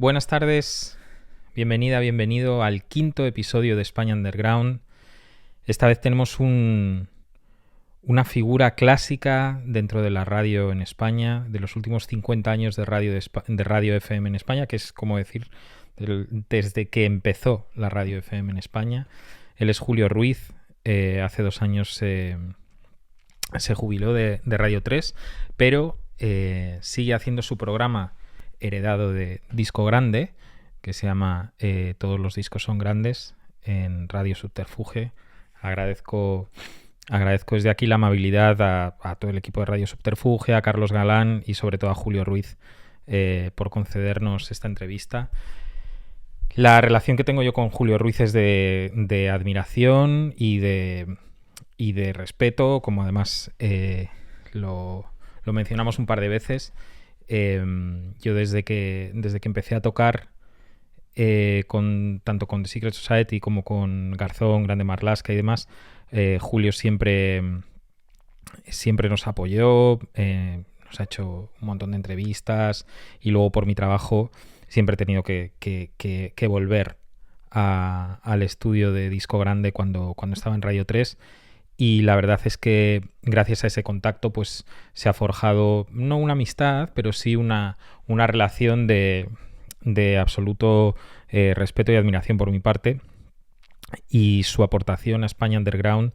Buenas tardes, bienvenida, bienvenido al quinto episodio de España Underground. Esta vez tenemos una figura clásica dentro de la radio en España, de los últimos 50 años de radio FM en España, que es como decir, desde que empezó la radio FM en España. Él es Julio Ruiz, hace 2 años se jubiló de Radio 3, pero sigue haciendo su programa heredado de Disco Grande, que se llama Todos los discos son grandes, en Radio Subterfuge. Agradezco desde aquí la amabilidad a todo el equipo de Radio Subterfuge, a Carlos Galán y sobre todo a Julio Ruiz por concedernos esta entrevista. La relación que tengo yo con Julio Ruiz es de admiración y de respeto, como además lo mencionamos un par de veces. Yo desde que empecé a tocar tanto con The Secret Society como con Garzón, Grande Marlaska y demás, Julio siempre nos apoyó, nos ha hecho un montón de entrevistas y luego por mi trabajo siempre he tenido que volver al estudio de Disco Grande cuando estaba en Radio 3. Y la verdad es que gracias a ese contacto pues se ha forjado no una amistad, pero sí una relación de absoluto respeto y admiración por mi parte. Y su aportación a España Underground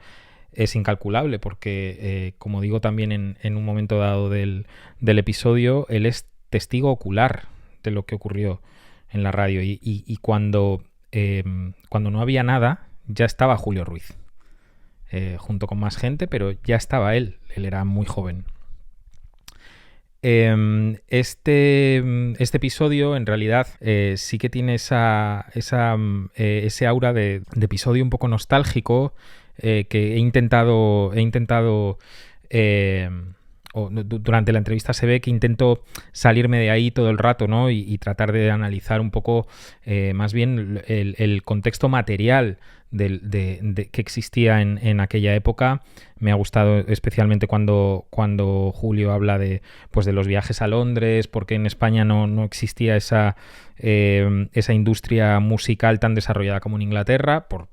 es incalculable porque, como digo también en un momento dado del episodio, él es testigo ocular de lo que ocurrió en la radio. Y cuando no había nada, ya estaba Julio Ruiz. Junto con más gente, pero ya estaba él era muy joven. Este episodio en realidad sí que tiene ese aura de episodio un poco nostálgico que he intentado durante la entrevista se ve que intento salirme de ahí todo el rato, ¿no? y tratar de analizar un poco más bien el contexto material que existía en aquella época. Me ha gustado especialmente cuando Julio habla de los viajes a Londres, porque en España no existía esa industria musical tan desarrollada como en Inglaterra, por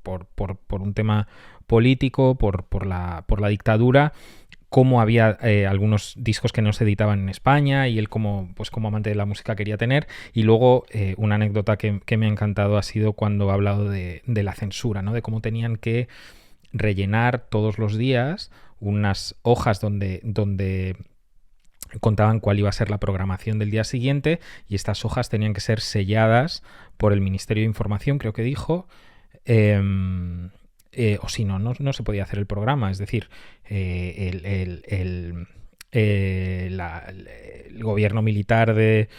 un tema político, por la dictadura. Cómo había algunos discos que no se editaban en España y él como amante de la música quería tener. Y luego una anécdota que me ha encantado ha sido cuando ha hablado de la censura, ¿no? De cómo tenían que rellenar todos los días unas hojas donde contaban cuál iba a ser la programación del día siguiente, y estas hojas tenían que ser selladas por el Ministerio de Información, creo que dijo. O si no se podía hacer el programa. Es decir, el gobierno militar de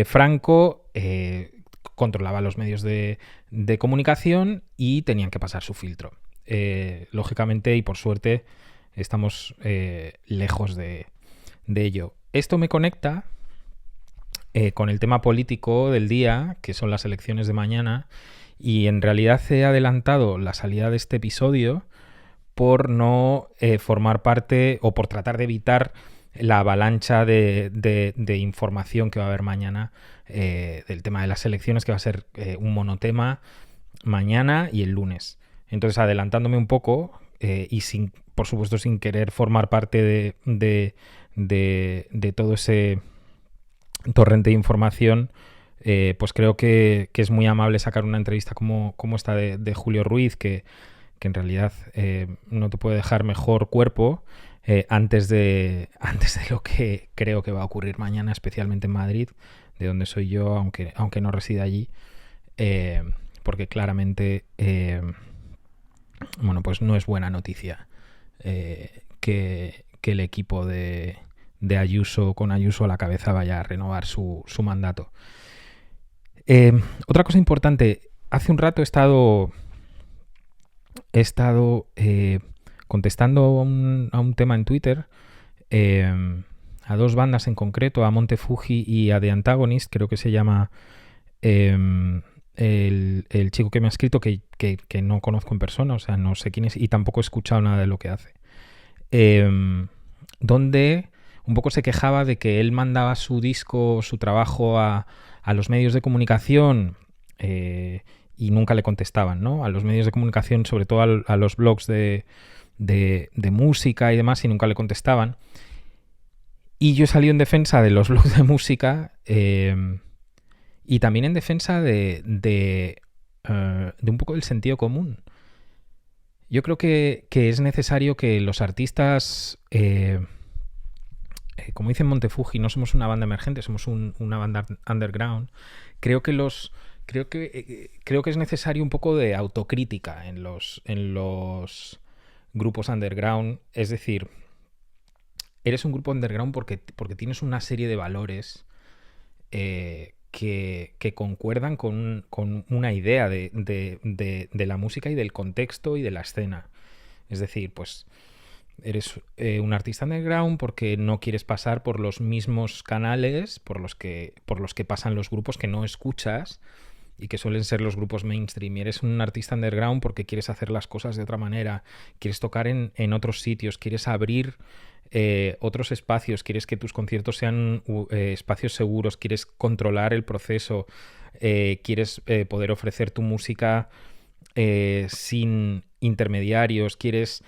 Franco controlaba los medios de comunicación y tenían que pasar su filtro. Lógicamente, y por suerte, estamos lejos de ello. Esto me conecta con el tema político del día, que son las elecciones de mañana. Y en realidad he adelantado la salida de este episodio por no formar parte o por tratar de evitar la avalancha de información que va a haber mañana del tema de las elecciones, que va a ser un monotema mañana y el lunes. Entonces, adelantándome un poco y por supuesto sin querer formar parte de todo ese torrente de información, pues creo que es muy amable sacar una entrevista como esta de Julio Ruiz, que en realidad no te puede dejar mejor cuerpo antes de lo que creo que va a ocurrir mañana, especialmente en Madrid, de donde soy yo, aunque no resida allí, porque claramente pues no es buena noticia que el equipo de Ayuso, con Ayuso a la cabeza, vaya a renovar su mandato. Otra cosa importante, hace un rato he estado contestando a un tema en Twitter, a 2 bandas en concreto, a Montefuji y a The Antagonist, creo que se llama el chico que me ha escrito, que no conozco en persona, o sea, no sé quién es y tampoco he escuchado nada de lo que hace. Donde un poco se quejaba de que él mandaba su disco, su trabajo a a los medios de comunicación y nunca le contestaban, ¿no? A los medios de comunicación, sobre todo a los blogs de música y demás, y nunca le contestaban. Y yo he salido en defensa de los blogs de música y también en defensa de un poco del sentido común. Yo creo que es necesario que los artistas, como dice Montefuji, no somos una banda emergente, somos una banda underground. Creo que es necesario un poco de autocrítica en los grupos underground. Es decir, eres un grupo underground porque tienes una serie de valores que concuerdan con una idea de la música y del contexto y de la escena. Es decir, pues eres un artista underground porque no quieres pasar por los mismos canales por los que pasan los grupos que no escuchas y que suelen ser los grupos mainstream. Y eres un artista underground porque quieres hacer las cosas de otra manera, quieres tocar en otros sitios, quieres abrir otros espacios, quieres que tus conciertos sean espacios seguros, quieres controlar el proceso, quieres poder ofrecer tu música sin intermediarios, quieres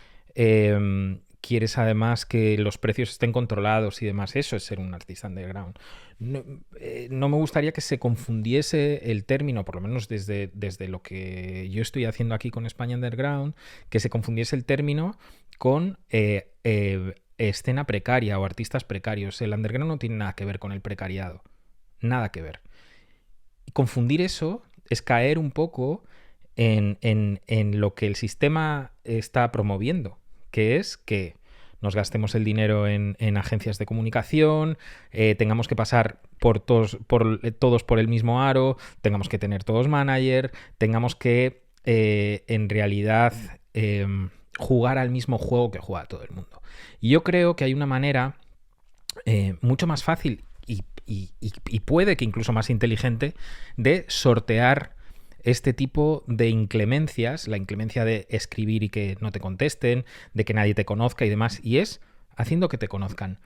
además que los precios estén controlados y demás. Eso es ser un artista underground. No me gustaría que se confundiese el término, por lo menos desde lo que yo estoy haciendo aquí con España Underground, que se confundiese el término con escena precaria o artistas precarios. El underground no tiene nada que ver con el precariado. Nada que ver. Y confundir eso es caer un poco en lo que el sistema está promoviendo, que es que nos gastemos el dinero en agencias de comunicación, tengamos que pasar todos por el mismo aro, tengamos que tener todos manager, tengamos que en realidad jugar al mismo juego que juega todo el mundo. Y yo creo que hay una manera mucho más fácil y puede que incluso más inteligente de sortear este tipo de inclemencias, la inclemencia de escribir y que no te contesten, de que nadie te conozca y demás, y es haciendo que te conozcan.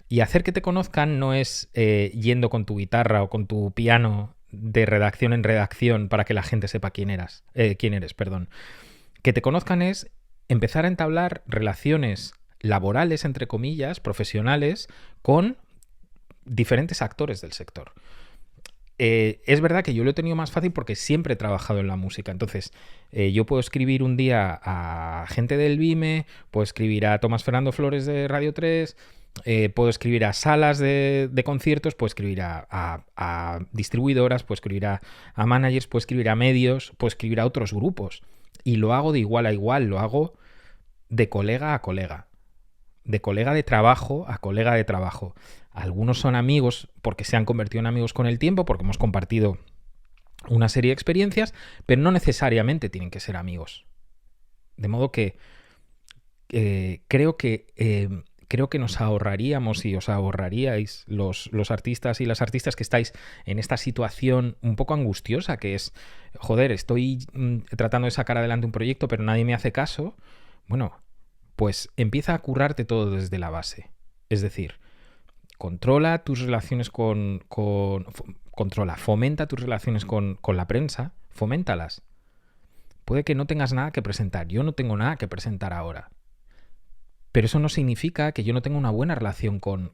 Y hacer que te conozcan no es yendo con tu guitarra o con tu piano de redacción en redacción para que la gente sepa quién eres. Que te conozcan es empezar a entablar relaciones laborales, entre comillas, profesionales, con diferentes actores del sector. Es verdad que yo lo he tenido más fácil porque siempre he trabajado en la música. Entonces, yo puedo escribir un día a gente del BIME, puedo escribir a Tomás Fernando Flores de Radio 3, puedo escribir a salas de conciertos, puedo escribir a distribuidoras, puedo escribir a managers, puedo escribir a medios, puedo escribir a otros grupos. Y lo hago de igual a igual, lo hago de colega a colega, de colega de trabajo a colega de trabajo. Algunos son amigos porque se han convertido en amigos con el tiempo, porque hemos compartido una serie de experiencias, pero no necesariamente tienen que ser amigos. De modo que creo que nos ahorraríamos y os ahorraríais los artistas y las artistas que estáis en esta situación un poco angustiosa, que es, joder, estoy tratando de sacar adelante un proyecto, pero nadie me hace caso. Bueno, pues empieza a currarte todo desde la base. Es decir, controla tus relaciones fomenta tus relaciones con la prensa, foméntalas. Puede que no tengas nada que presentar, yo no tengo nada que presentar ahora. Pero eso no significa que yo no tenga una buena relación con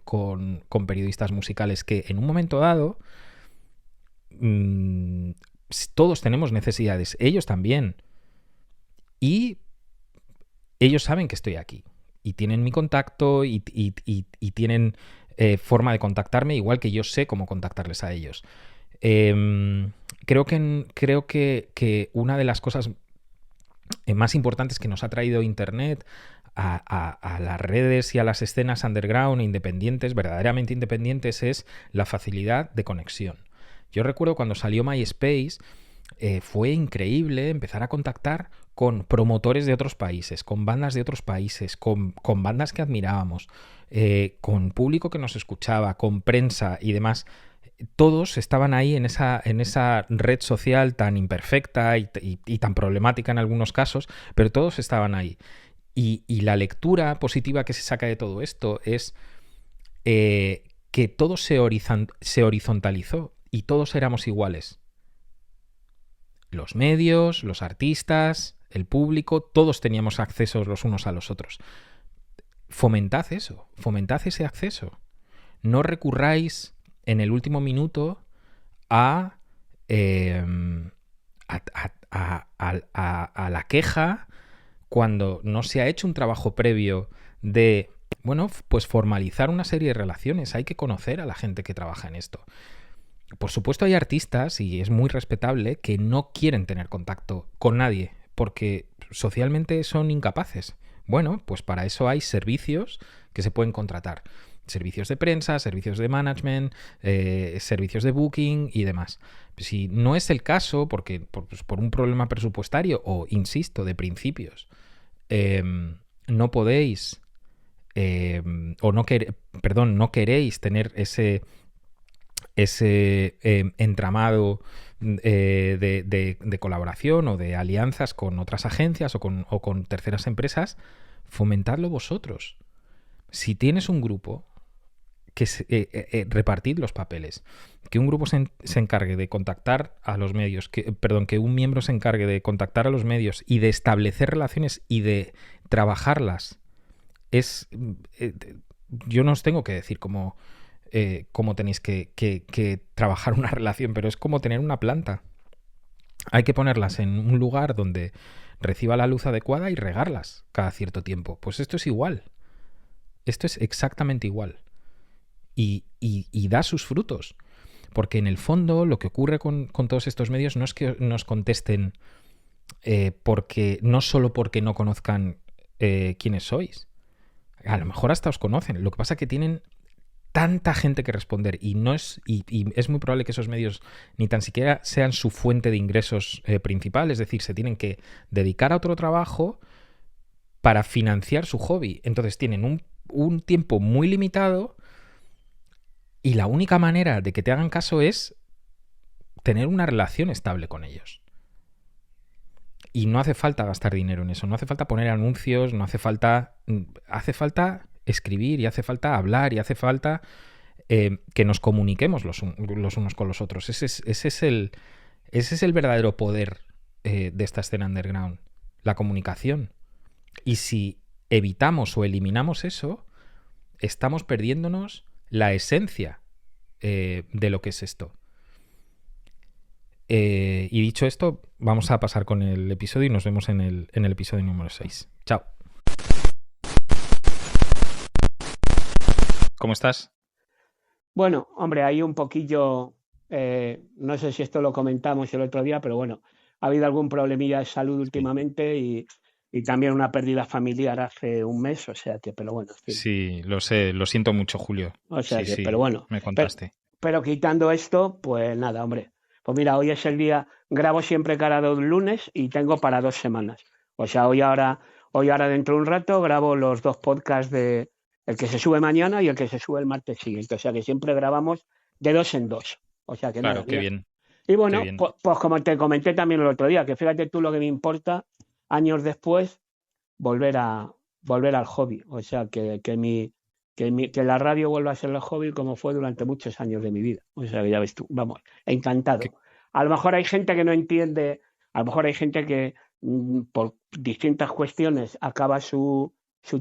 periodistas musicales que en un momento dado todos tenemos necesidades, ellos también. Y ellos saben que estoy aquí y tienen mi contacto y tienen forma de contactarme, igual que yo sé cómo contactarles a ellos. Creo que una de las cosas más importantes que nos ha traído Internet a las redes y a las escenas underground independientes, verdaderamente independientes, es la facilidad de conexión. Yo recuerdo cuando salió MySpace, fue increíble empezar a contactar con promotores de otros países, con bandas de otros países, con bandas que admirábamos, con público que nos escuchaba, con prensa y demás. Todos estaban ahí en esa red social tan imperfecta y tan problemática en algunos casos, pero todos estaban ahí. Y la lectura positiva que se saca de todo esto es que todo se horizontalizó y todos éramos iguales. Los medios, los artistas, el público, todos teníamos acceso los unos a los otros. Fomentad eso, fomentad ese acceso. No recurráis en el último minuto a, eh, a la queja cuando no se ha hecho un trabajo previo de, bueno, pues formalizar una serie de relaciones. Hay que conocer a la gente que trabaja en esto. Por supuesto hay artistas, y es muy respetable, que no quieren tener contacto con nadie porque socialmente son incapaces. Bueno, pues para eso hay servicios que se pueden contratar. Servicios de prensa, servicios de management, servicios de booking y demás. Si no es el caso, porque por un problema presupuestario o, insisto, de principios, no podéis no queréis tener ese entramado de colaboración o de alianzas con otras agencias o con terceras empresas, fomentadlo vosotros. Si tienes un grupo, repartid los papeles. Que un grupo se encargue de contactar a los medios, que un miembro se encargue de contactar a los medios y de establecer relaciones y de trabajarlas. Yo no os tengo que decir cómo tenéis que trabajar una relación, pero es como tener una planta. Hay que ponerlas en un lugar donde reciba la luz adecuada y regarlas cada cierto tiempo. Pues esto es igual. Esto es exactamente igual. Y da sus frutos. Porque en el fondo lo que ocurre con todos estos medios no es que nos contesten no solo porque no conozcan quiénes sois. A lo mejor hasta os conocen. Lo que pasa es que tienen tanta gente que responder y es muy probable que esos medios ni tan siquiera sean su fuente de ingresos principal. Es decir, se tienen que dedicar a otro trabajo para financiar su hobby. Entonces tienen un tiempo muy limitado y la única manera de que te hagan caso es tener una relación estable con ellos. Y no hace falta gastar dinero en eso, no hace falta poner anuncios, no hace falta... Hace falta escribir y hace falta hablar y hace falta que nos comuniquemos los unos con los otros. Ese es el verdadero poder de esta escena underground, la comunicación. Y si evitamos o eliminamos eso, estamos perdiéndonos la esencia de lo que es esto. Y dicho esto, vamos a pasar con el episodio y nos vemos en el episodio número 6. Chao. ¿Cómo estás? Bueno, hombre, hay un poquillo, no sé si esto lo comentamos el otro día, pero bueno, ha habido algún problemilla de salud últimamente y también una pérdida familiar hace un mes, o sea que, pero bueno, en fin. Sí, lo sé, lo siento mucho, Julio. O sea que, Sí, pero bueno, me contaste. pero quitando esto, pues nada, hombre. Pues mira, hoy es el día, grabo siempre cada 2 lunes y tengo para 2 semanas. O sea, hoy ahora dentro de un rato grabo los 2 podcasts de el que se sube mañana y el que se sube el martes siguiente. O sea que siempre grabamos de 2 en 2. O sea que nada, Claro, qué bien. y Qué bueno, bien. pues como te comenté también el otro día, que fíjate tú lo que me importa, años después, volver al hobby. O sea, que la radio vuelva a ser el hobby como fue durante muchos años de mi vida. O sea, que ya ves tú, vamos, encantado. A lo mejor hay gente que no entiende, a lo mejor hay gente que por distintas cuestiones acaba su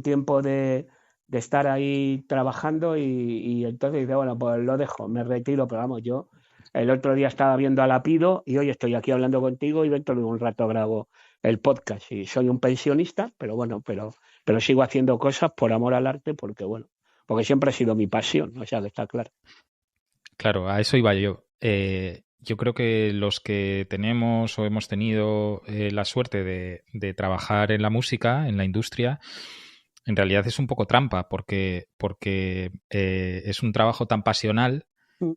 tiempo de estar ahí trabajando y entonces dice, bueno, pues lo dejo, me retiro, pero vamos, yo el otro día estaba viendo a Lapido y hoy estoy aquí hablando contigo y dentro de un rato grabo el podcast y soy un pensionista, pero bueno, pero sigo haciendo cosas por amor al arte porque bueno, porque siempre ha sido mi pasión, o sea que está claro. Claro, a eso iba yo. Yo creo que los que tenemos o hemos tenido la suerte de trabajar en la música, en la industria, en realidad es un poco trampa porque es un trabajo tan pasional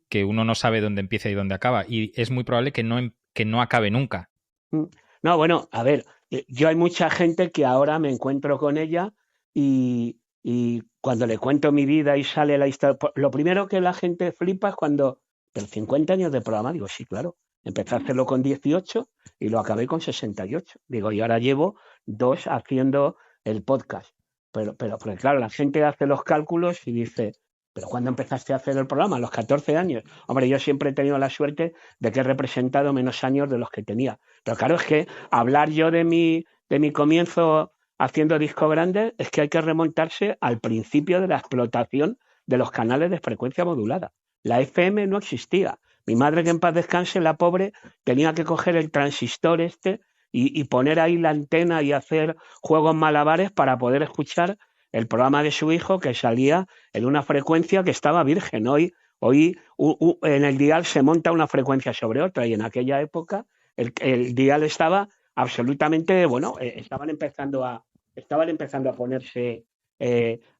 que uno no sabe dónde empieza y dónde acaba. Y es muy probable que no acabe nunca. No, bueno, a ver, yo hay mucha gente que ahora me encuentro con ella y cuando le cuento mi vida y sale la historia, lo primero que la gente flipa es cuando, pero 50 años de programa, digo, sí, claro, empecé a hacerlo con 18 y lo acabé con 68. Digo, y ahora llevo 2 haciendo el podcast. Pero claro, la gente hace los cálculos y dice, Pero cuando empezaste a hacer el programa, a los 14 años. Hombre, yo siempre he tenido la suerte de que he representado menos años de los que tenía. Pero claro, es que hablar yo de mi comienzo haciendo discos grandes es que hay que remontarse al principio de la explotación de los canales de frecuencia modulada. La FM no existía. Mi madre, que en paz descanse, la pobre, tenía que coger el transistor y poner ahí la antena y hacer juegos malabares para poder escuchar el programa de su hijo, que salía en una frecuencia que estaba virgen. Hoy en el dial se monta una frecuencia sobre otra, y en aquella época el dial estaba absolutamente, bueno, estaban empezando a ponerse,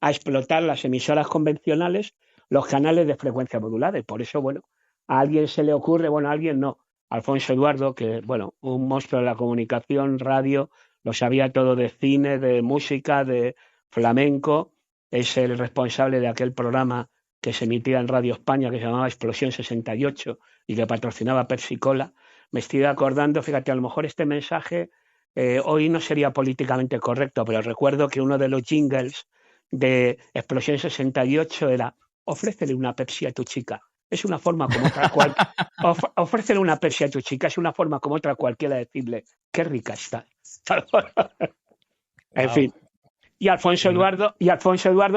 a explotar las emisoras convencionales, los canales de frecuencia modulada. Y por eso, bueno, a alguien se le ocurre, bueno, a alguien no, Alfonso Eduardo, que, bueno, un monstruo de la comunicación, radio, lo sabía todo de cine, de música, de flamenco, es el responsable de aquel programa que se emitía en Radio España, que se llamaba Explosión 68 y que patrocinaba Pepsi Cola. Me estoy acordando, fíjate, a lo mejor este mensaje hoy no sería políticamente correcto, pero recuerdo que uno de los jingles de Explosión 68 era: ofrécele una Pepsi a tu chica. Es una forma como otra ofrécele una Pepsi a tu chica, es una forma como otra cualquiera de decirle qué rica está. En fin. Y Alfonso Eduardo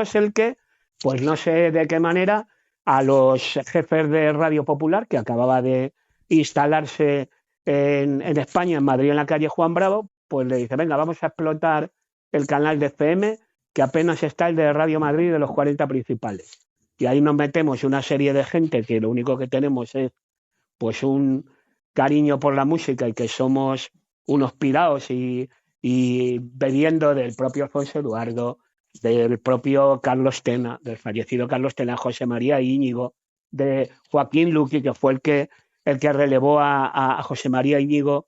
es el que, pues no sé de qué manera, a los jefes de Radio Popular, que acababa de instalarse en España, en Madrid, en la calle Juan Bravo, pues le dice: venga, vamos a explotar el canal de FM, que apenas está el de Radio Madrid de los 40 principales. Y ahí nos metemos una serie de gente que lo único que tenemos es pues un cariño por la música y que somos unos piraos y bebiendo del propio Alfonso Eduardo, del propio Carlos Tena, del fallecido Carlos Tena, José María Íñigo, de Joaquín Luqui, que fue el que relevó a José María Íñigo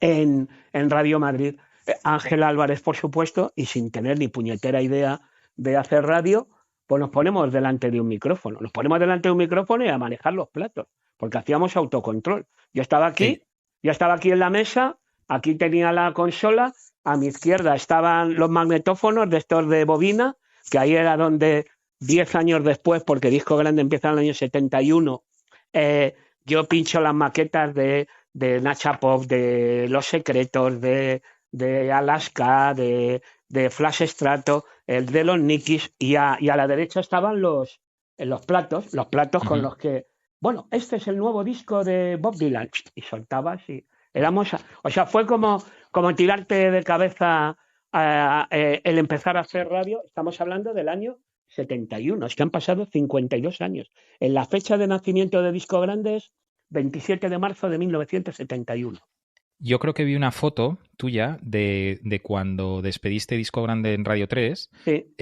en Radio Madrid, Ángel Álvarez, por supuesto, y sin tener ni puñetera idea de hacer radio, pues nos ponemos delante de un micrófono. Nos ponemos delante de un micrófono y a manejar los platos, porque hacíamos autocontrol. Yo estaba aquí en la mesa, aquí tenía la consola, a mi izquierda estaban los magnetófonos de estos de bobina, que ahí era donde 10 años después, porque Disco Grande empieza en el año 71, yo pincho las maquetas de Nacha Pop, de Los Secretos, de Alaska, de Flash Strato, el de los Nikis, y a la derecha estaban los platos con los que, bueno, este es el nuevo disco de Bob Dylan, y soltabas y éramos, o sea, fue como tirarte de cabeza el empezar a hacer radio. Estamos hablando del año 71, es que han pasado 52 años. En la fecha de nacimiento de Disco Grande es 27 de marzo de 1971. Yo creo que vi una foto tuya de cuando despediste Disco Grande en Radio 3, sí.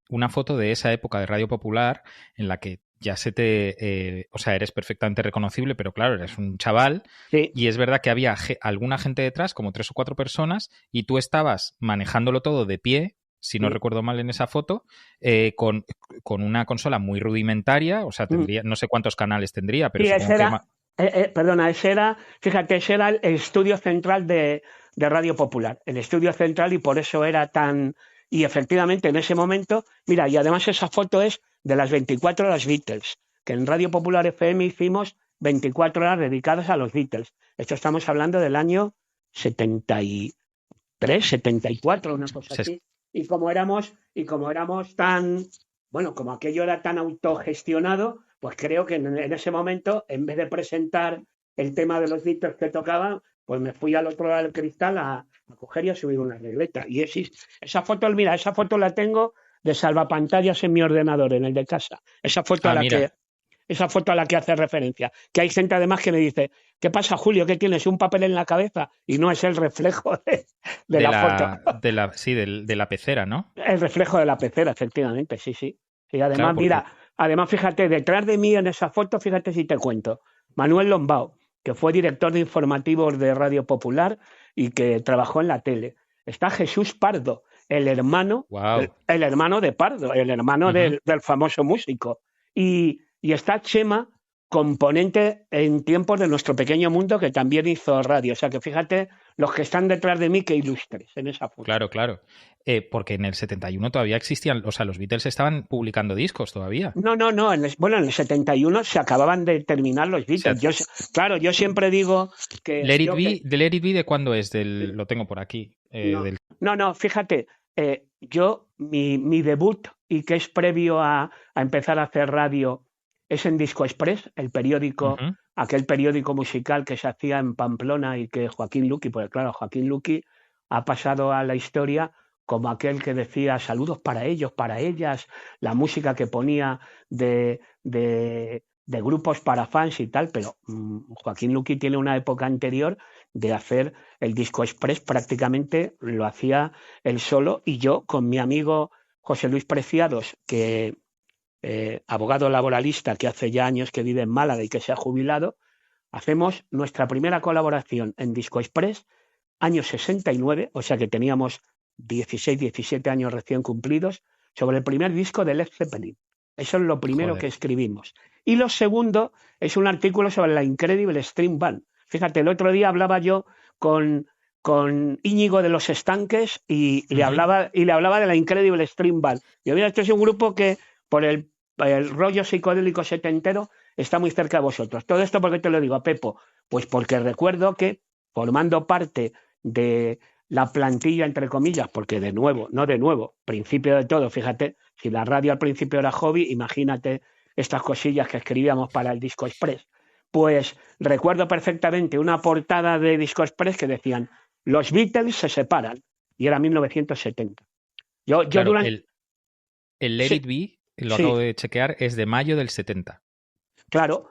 Una foto de esa época de Radio Popular en la que ya o sea, eres perfectamente reconocible, pero claro, eres un chaval, sí. Y es verdad que había alguna gente detrás, como 3 o 4 personas, y tú estabas manejándolo todo de pie, si no recuerdo mal en esa foto, con una consola muy rudimentaria, o sea, tendría, no sé cuántos canales tendría, pero sí, supongo perdona, ese era el estudio central de Radio Popular, el estudio central, y por eso era tan... Y efectivamente, en ese momento, mira, y además esa foto es de las 24 horas Beatles, que en Radio Popular FM hicimos 24 horas dedicadas a los Beatles. Esto estamos hablando del año 73, 74, una cosa así. Y como éramos tan... Bueno, como aquello era tan autogestionado, pues creo que en ese momento, en vez de presentar el tema de los Beatles que tocaban, pues me fui al otro lado del cristal a coger y a subir una regleta. Y esa foto, mira, esa foto la tengo de salvapantallas en mi ordenador, en el de casa. Esa foto a la que hace referencia. Que hay gente además que me dice: ¿qué pasa, Julio? ¿Qué tienes? ¿Un papel en la cabeza? Y no es el reflejo de la foto. De la pecera, ¿no? El reflejo de la pecera, efectivamente, sí. Y además, claro, mira, además, fíjate, detrás de mí en esa foto, fíjate si te cuento, Manuel Lombao, que fue director de informativos de Radio Popular y que trabajó en la tele. Está Jesús Pardo, el hermano, el hermano de Pardo, el hermano del famoso músico. Y está Chema, componente en tiempos de Nuestro Pequeño Mundo, que también hizo radio. O sea que fíjate los que están detrás de mí que ilustres en esa foto. Claro, claro. Porque en el 71 todavía existían, o sea, los Beatles estaban publicando discos todavía. No, bueno, en el 71 se acababan de terminar los O sea, Beatles. Claro, yo siempre digo que Let It Be, ¿de Let It Be de cuándo es? Lo tengo por aquí. no, no, fíjate, mi debut y que es previo a empezar a hacer radio es en Disco Express, el periódico, Ujú. aquel periódico musical que se hacía en Pamplona y que Joaquín Luqui, porque claro, Joaquín Luqui ha pasado a la historia como aquel que decía saludos para ellos, para ellas, la música que ponía de grupos para fans y tal, pero Joaquín Luqui tiene una época anterior de hacer el Disco Express, prácticamente lo hacía él solo, y yo con mi amigo José Luis Preciados, que abogado laboralista que hace ya años que vive en Málaga y que se ha jubilado, hacemos nuestra primera colaboración en Disco Express, año 69, o sea que teníamos 16, 17 años recién cumplidos, sobre el primer disco de Led Zeppelin. Eso es lo primero Joder. que escribimos. Y lo segundo es un artículo sobre la Incredible String Band. Fíjate, el otro día hablaba yo con Íñigo de los Estanques y le hablaba de la Incredible String Band. Y mira, esto es un grupo que por el rollo psicodélico setentero está muy cerca de vosotros. Todo esto, ¿por qué te lo digo, Pepo? Pues porque recuerdo que formando parte de la plantilla, entre comillas, porque principio de todo, fíjate, si la radio al principio era hobby, imagínate estas cosillas que escribíamos para el Disco Express. Pues recuerdo perfectamente una portada de Disco Express que decían, los Beatles se separan, y era 1970. Yo Claro, durante... el Let Sí, It Be, lo acabo sí, de chequear, es de mayo del 70. claro.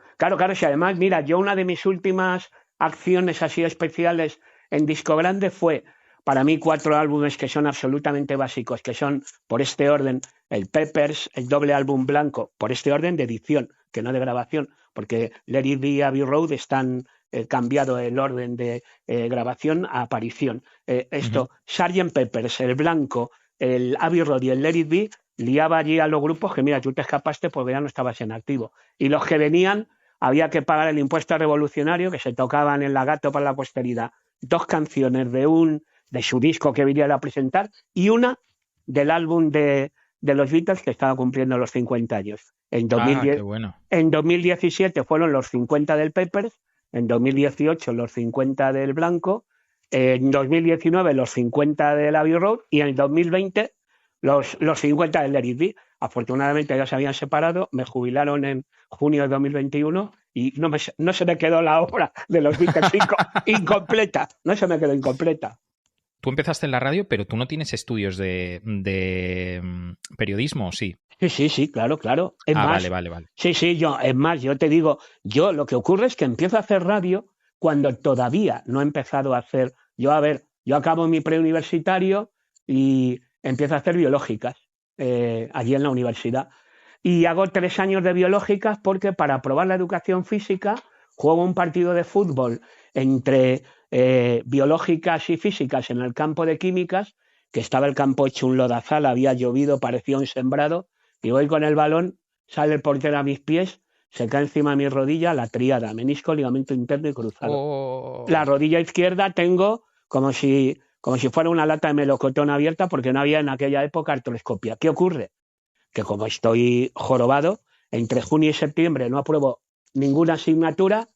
Si además, mira, yo una de mis últimas acciones así especiales en Disco Grande fue para mí 4 álbumes que son absolutamente básicos, que son por este orden, el Peppers, el doble álbum blanco, por este orden de edición, que no de grabación, porque Let It Be, Abbey Road están cambiado el orden de grabación a aparición. Ujú. Sgt. Peppers, el blanco, el Abbey Road y el Let It Be, liaba allí a los grupos que, mira, tú te escapaste porque ya no estabas en activo. Y los que venían, había que pagar el impuesto revolucionario, que se tocaban en la Gato para la posteridad. 2 canciones de su disco que venía a presentar y una del álbum de los Beatles que estaba cumpliendo los 50 años. Ah, qué bueno. En 2017 fueron los 50 del Peppers, en 2018 los 50 del Blanco, en 2019 los 50 del Abbey Road y en 2020 los 50 del Let It Be. Afortunadamente ya se habían separado, me jubilaron en junio de 2021 y no se me quedó la obra de los Beatles incompleta, no se me quedó incompleta. Tú empezaste en la radio, pero tú no tienes estudios de periodismo, ¿o sí? Sí, claro. Es Ah, más, vale. yo te digo, yo lo que ocurre es que empiezo a hacer radio cuando todavía no he empezado a hacer, yo acabo mi preuniversitario y empiezo a hacer biológicas allí en la universidad. Y hago 3 años de biológicas porque para aprobar la educación física juego un partido de fútbol entre biológicas y físicas en el campo de químicas, que estaba el campo hecho un lodazal, había llovido, parecía un sembrado, y voy con el balón, sale el portero a mis pies, se cae encima de mi rodilla la tríada, menisco, ligamento interno y cruzado. La Oh. rodilla izquierda tengo como si fuera una lata de melocotón abierta porque no había en aquella época artroscopia. ¿Qué ocurre? Que como estoy jorobado, entre junio y septiembre no apruebo ninguna asignatura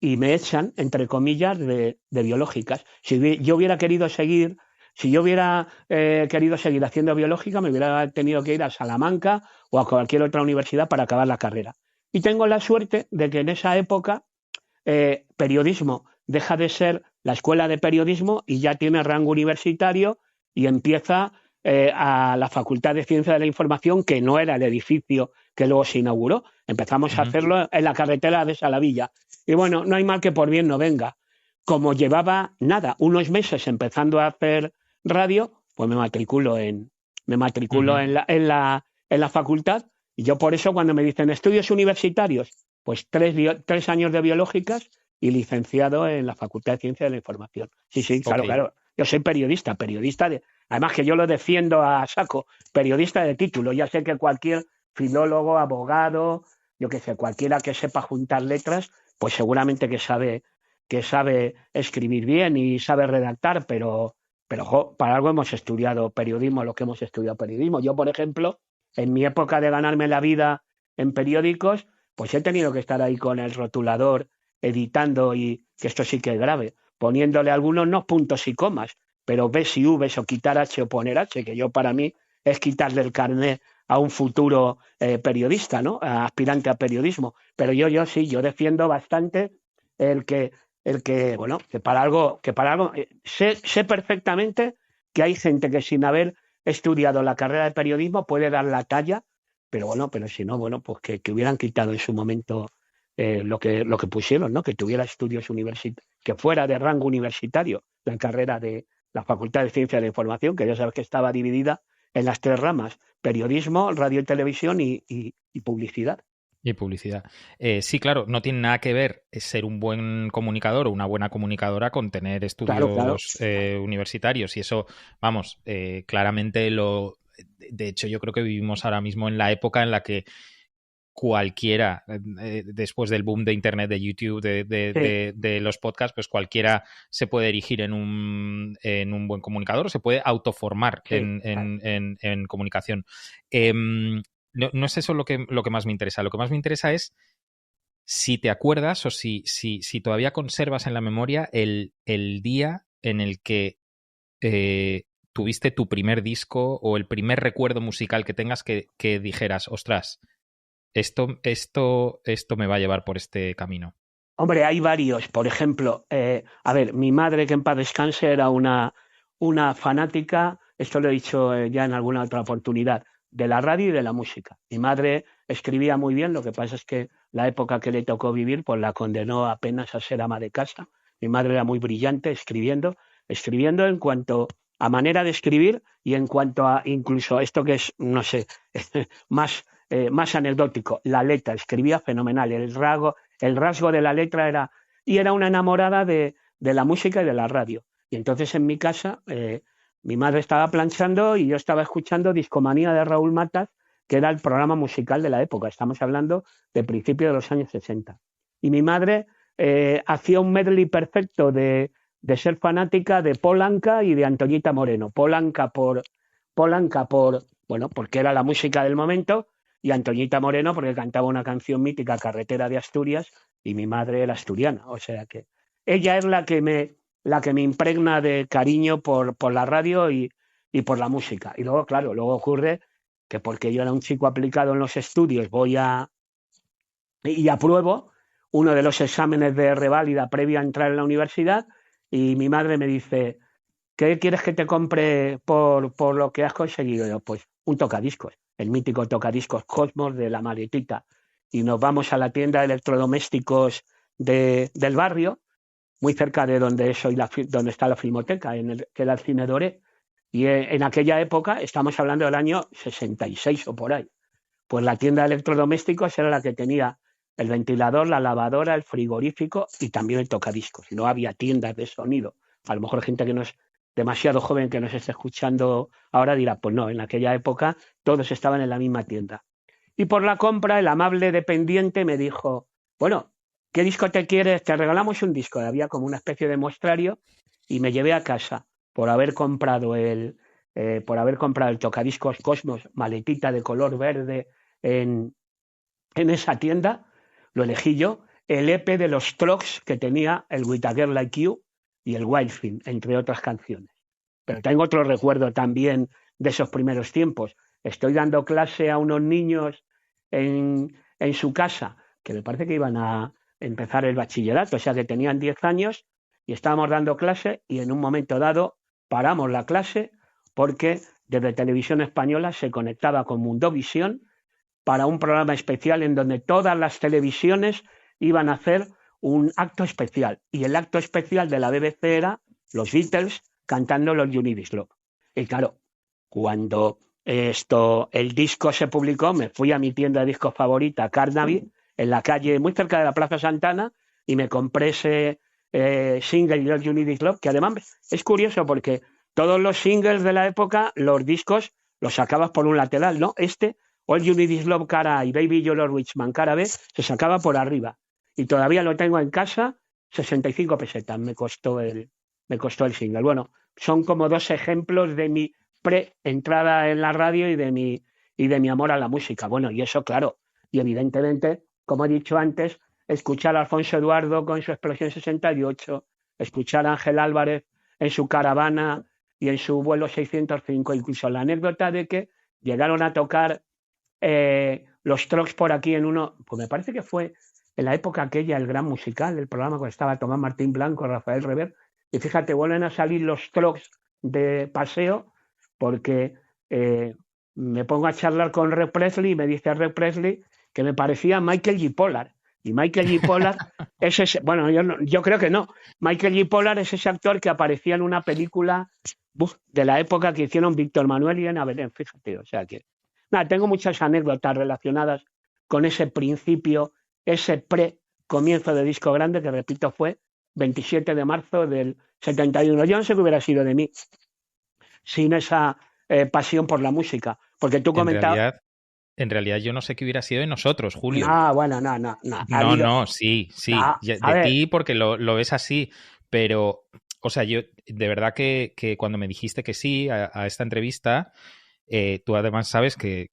y me echan, entre comillas, de biológicas. Si yo hubiera querido seguir haciendo biológica, me hubiera tenido que ir a Salamanca o a cualquier otra universidad para acabar la carrera. Y tengo la suerte de que en esa época periodismo deja de ser la escuela de periodismo y ya tiene rango universitario y empieza a la Facultad de Ciencia de la Información, que no era el edificio que luego se inauguró. Empezamos a hacerlo en la carretera de Salavilla. Y bueno, no hay mal que por bien no venga. Como llevaba unos meses empezando a hacer radio, pues me matriculo Ujú. en la facultad. Y yo por eso cuando me dicen estudios universitarios, pues 3 años de biológicas y licenciado en la Facultad de Ciencia de la Información. Sí, Ok. claro. Yo soy periodista además que yo lo defiendo a saco, periodista de título. Ya sé que cualquier filólogo, abogado, yo qué sé, cualquiera que sepa juntar letras, pues seguramente que sabe que sabe escribir bien y sabe redactar, pero para algo hemos estudiado periodismo, lo que hemos estudiado periodismo. Yo, por ejemplo, en mi época de ganarme la vida en periódicos, pues he tenido que estar ahí con el rotulador, editando, y que esto sí que es grave, poniéndole algunos no puntos y comas, pero Bs y Vs o quitar H o poner H, que yo para mí es quitarle el carnet a un futuro periodista, ¿no? Aspirante a periodismo. Pero yo defiendo bastante el que, bueno, que para algo, sé perfectamente que hay gente que sin haber estudiado la carrera de periodismo puede dar la talla, pero bueno, pero si no, bueno, pues que hubieran quitado en su momento lo que pusieron, ¿no? Que tuviera estudios universitarios, que fuera de rango universitario la carrera de la Facultad de Ciencias de la Información, que ya sabes que estaba dividida en las 3 ramas: periodismo, radio y televisión y publicidad. Y publicidad. Sí, claro, no tiene nada que ver ser un buen comunicador o una buena comunicadora con tener estudios Claro. universitarios. Y eso, vamos, claramente lo... De hecho, yo creo que vivimos ahora mismo en la época en la que cualquiera, después del boom de Internet, de YouTube, de los podcasts, pues cualquiera se puede erigir en un buen comunicador o se puede autoformar en comunicación. No es eso lo que más me interesa. Lo que más me interesa es si te acuerdas o si todavía conservas en la memoria el día en el que tuviste tu primer disco o el primer recuerdo musical que tengas que dijeras, ostras, esto me va a llevar por este camino. Hombre, hay varios. Por ejemplo, a ver, mi madre, que en paz descanse, era una fanática, esto lo he dicho ya en alguna otra oportunidad, de la radio y de la música. Mi madre escribía muy bien, lo que pasa es que la época que le tocó vivir pues la condenó apenas a ser ama de casa. Mi madre era muy brillante escribiendo en cuanto a manera de escribir y en cuanto a incluso esto que es, no sé, más anecdótico, la letra, escribía fenomenal, el rasgo de la letra era una enamorada de la música y de la radio. Y entonces en mi casa mi madre estaba planchando y yo estaba escuchando Discomanía de Raúl Matas, que era el programa musical de la época. Estamos hablando de principios de los años 60. Y mi madre hacía un medley perfecto de ser fanática de Polanca y de Antoñita Moreno. Polanca bueno, porque era la música del momento, y Antoñita Moreno porque cantaba una canción mítica, Carretera de Asturias, y mi madre era asturiana. O sea que ella es la que me impregna de cariño por la radio y por la música. Y luego, claro, luego ocurre que porque yo era un chico aplicado en los estudios, y apruebo uno de los exámenes de reválida previo a entrar en la universidad, y mi madre me dice, ¿qué quieres que te compre por lo que has conseguido? Y yo, pues un tocadiscos, el mítico tocadiscos Cosmos de la maletita. Y nos vamos a la tienda de electrodomésticos del barrio, muy cerca de donde está la filmoteca, que era el Cine Doré. Y en aquella época, estamos hablando del año 66 o por ahí, pues la tienda de electrodomésticos era la que tenía el ventilador, la lavadora, el frigorífico y también el tocadiscos. Y no había tiendas de sonido. A lo mejor gente que no es demasiado joven que nos esté escuchando ahora dirá, pues no, en aquella época todos estaban en la misma tienda. Y por la compra, el amable dependiente me dijo, bueno, ¿qué disco te quieres? Te regalamos un disco. Había como una especie de muestrario y me llevé a casa por haber comprado el tocadiscos Cosmos, maletita de color verde en esa tienda. Lo elegí yo, el EP de los Strokes que tenía el With a Girl Like You y el Wildfin, entre otras canciones. Pero tengo otro recuerdo también de esos primeros tiempos. Estoy dando clase a unos niños en su casa, que me parece que iban a empezar el bachillerato, o sea que tenían 10 años, y estábamos dando clase y en un momento dado paramos la clase porque desde Televisión Española se conectaba con Mundovisión para un programa especial en donde todas las televisiones iban a hacer un acto especial. Y el acto especial de la BBC era los Beatles cantando los You Need Is Love. Y claro, cuando el disco se publicó, me fui a mi tienda de discos favorita, Carnaby, en la calle muy cerca de la Plaza Santana, y me compré ese single Los You Need Is Love, que además es curioso porque todos los singles de la época, los discos los sacabas por un lateral, ¿no? All You Need Is Love cara A y Baby You're Rich Man cara B se sacaba por arriba. Y todavía lo tengo en casa, 65 pesetas me costó el single. Bueno, son como dos ejemplos de mi pre-entrada en la radio y de mi amor a la música. Bueno, y eso, claro, y evidentemente, como he dicho antes, escuchar a Alfonso Eduardo con su Explosión 68, escuchar a Ángel Álvarez en su Caravana y en su vuelo 605, incluso la anécdota de que llegaron a tocar los Trocs por aquí en uno, pues me parece que fue en la época aquella, el gran musical, el programa cuando estaba Tomás Martín Blanco, Rafael Rever, y fíjate, vuelven a salir los Trocs de paseo porque me pongo a charlar con Rick Presley y me dice Rick Presley que me parecía Michael G. Pollard. Y Michael G. Pollard es ese, bueno, yo creo que no. Michael G. Pollard es ese actor que aparecía en una película de la época que hicieron Víctor Manuel y Ana Belén, fíjate, o sea que nada, tengo muchas anécdotas relacionadas con ese principio, ese pre-comienzo de disco grande, que repito fue 27 de marzo del 71. Yo no sé qué hubiera sido de mí sin esa pasión por la música, porque tú comentabas... En realidad yo no sé qué hubiera sido de nosotros, Julio. No, bueno, no. No, sí. No, De ti porque lo ves así, pero, o sea, yo de verdad que cuando me dijiste que sí a esta entrevista, tú además sabes que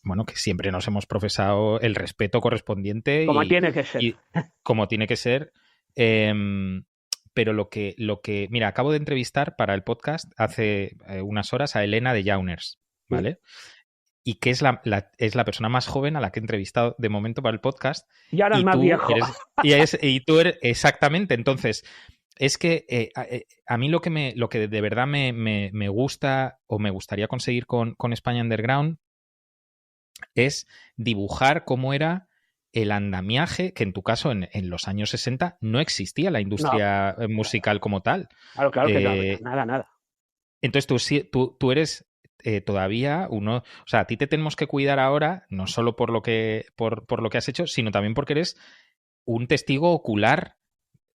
bueno, que siempre nos hemos profesado el respeto correspondiente como tiene que ser. Y como tiene que ser. Pero lo que, mira, acabo de entrevistar para el podcast hace unas horas a Elena de Jauners, ¿vale? Y que es la persona más joven a la que he entrevistado de momento para el podcast. Y ahora el más viejo. Y tú eres, exactamente. Entonces, es que a mí lo que de verdad me gusta o me gustaría conseguir con España Underground es dibujar cómo era el andamiaje, que en tu caso en los años 60 no existía la industria musical como tal. Claro que no, nada. Entonces tú eres todavía uno, o sea, a ti te tenemos que cuidar ahora, no solo por lo que has hecho, sino también porque eres un testigo ocular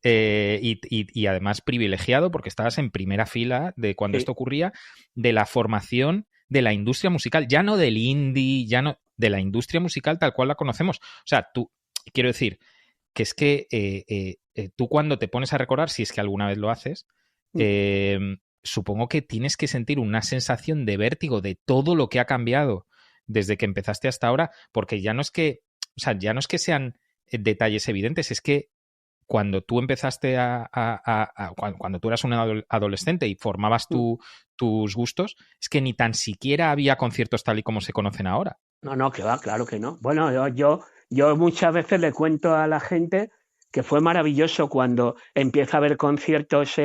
y además privilegiado, porque estabas en primera fila de cuando esto ocurría, de la formación de la industria musical, ya no del indie, ya no, de la industria musical tal cual la conocemos. O sea, quiero decir, que es que tú cuando te pones a recordar, si es que alguna vez lo haces, supongo que tienes que sentir una sensación de vértigo de todo lo que ha cambiado desde que empezaste hasta ahora, porque ya no es que, o sea, ya no es que sean detalles evidentes, es que cuando tú empezaste cuando tú eras un adolescente y formabas tus gustos, es que ni tan siquiera había conciertos tal y como se conocen ahora. No, que va, claro que no. Bueno, yo muchas veces le cuento a la gente que fue maravilloso cuando empieza a haber conciertos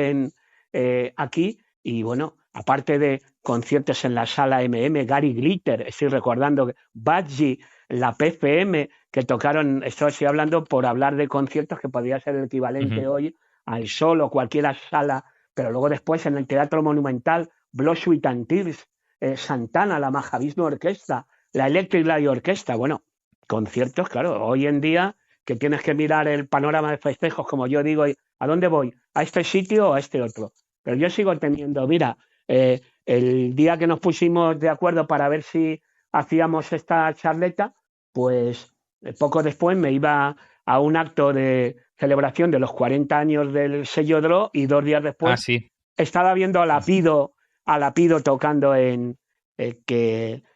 aquí y bueno, aparte de conciertos en la sala Gary Glitter, estoy recordando Budgie, la PCM, que tocaron, estoy hablando por hablar de conciertos que podría ser el equivalente hoy al Sol o cualquier sala, pero luego después en el Teatro Monumental, Blood, Sweat and Tears, Santana, la Mahavishnu Orquesta, la Electric Light Orquesta, bueno, conciertos, claro, hoy en día que tienes que mirar el panorama de festejos, como yo digo, ¿a dónde voy? ¿A este sitio o a este otro? Pero yo sigo teniendo, mira, el día que nos pusimos de acuerdo para ver si hacíamos esta charleta, pues poco después me iba a un acto de celebración de los 40 años del sello DRO y 2 días después estaba viendo a Lapido tocando en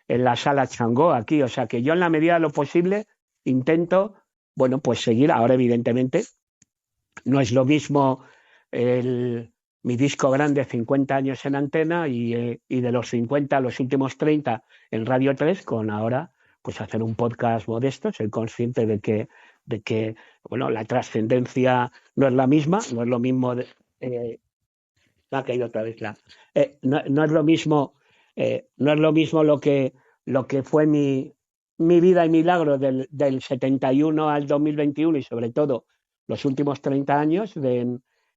la sala Changó aquí, o sea que yo en la medida de lo posible intento, bueno, pues seguir. Ahora evidentemente no es lo mismo mi disco grande 50 años en antena y de los 50 a los últimos 30 en Radio 3 con ahora pues hacer un podcast modesto, ser consciente de que bueno, la trascendencia no es la misma, no es lo mismo ha caído otra vez no es lo mismo lo que fue mi vida y milagro del 71 al 2021 y sobre todo los últimos 30 años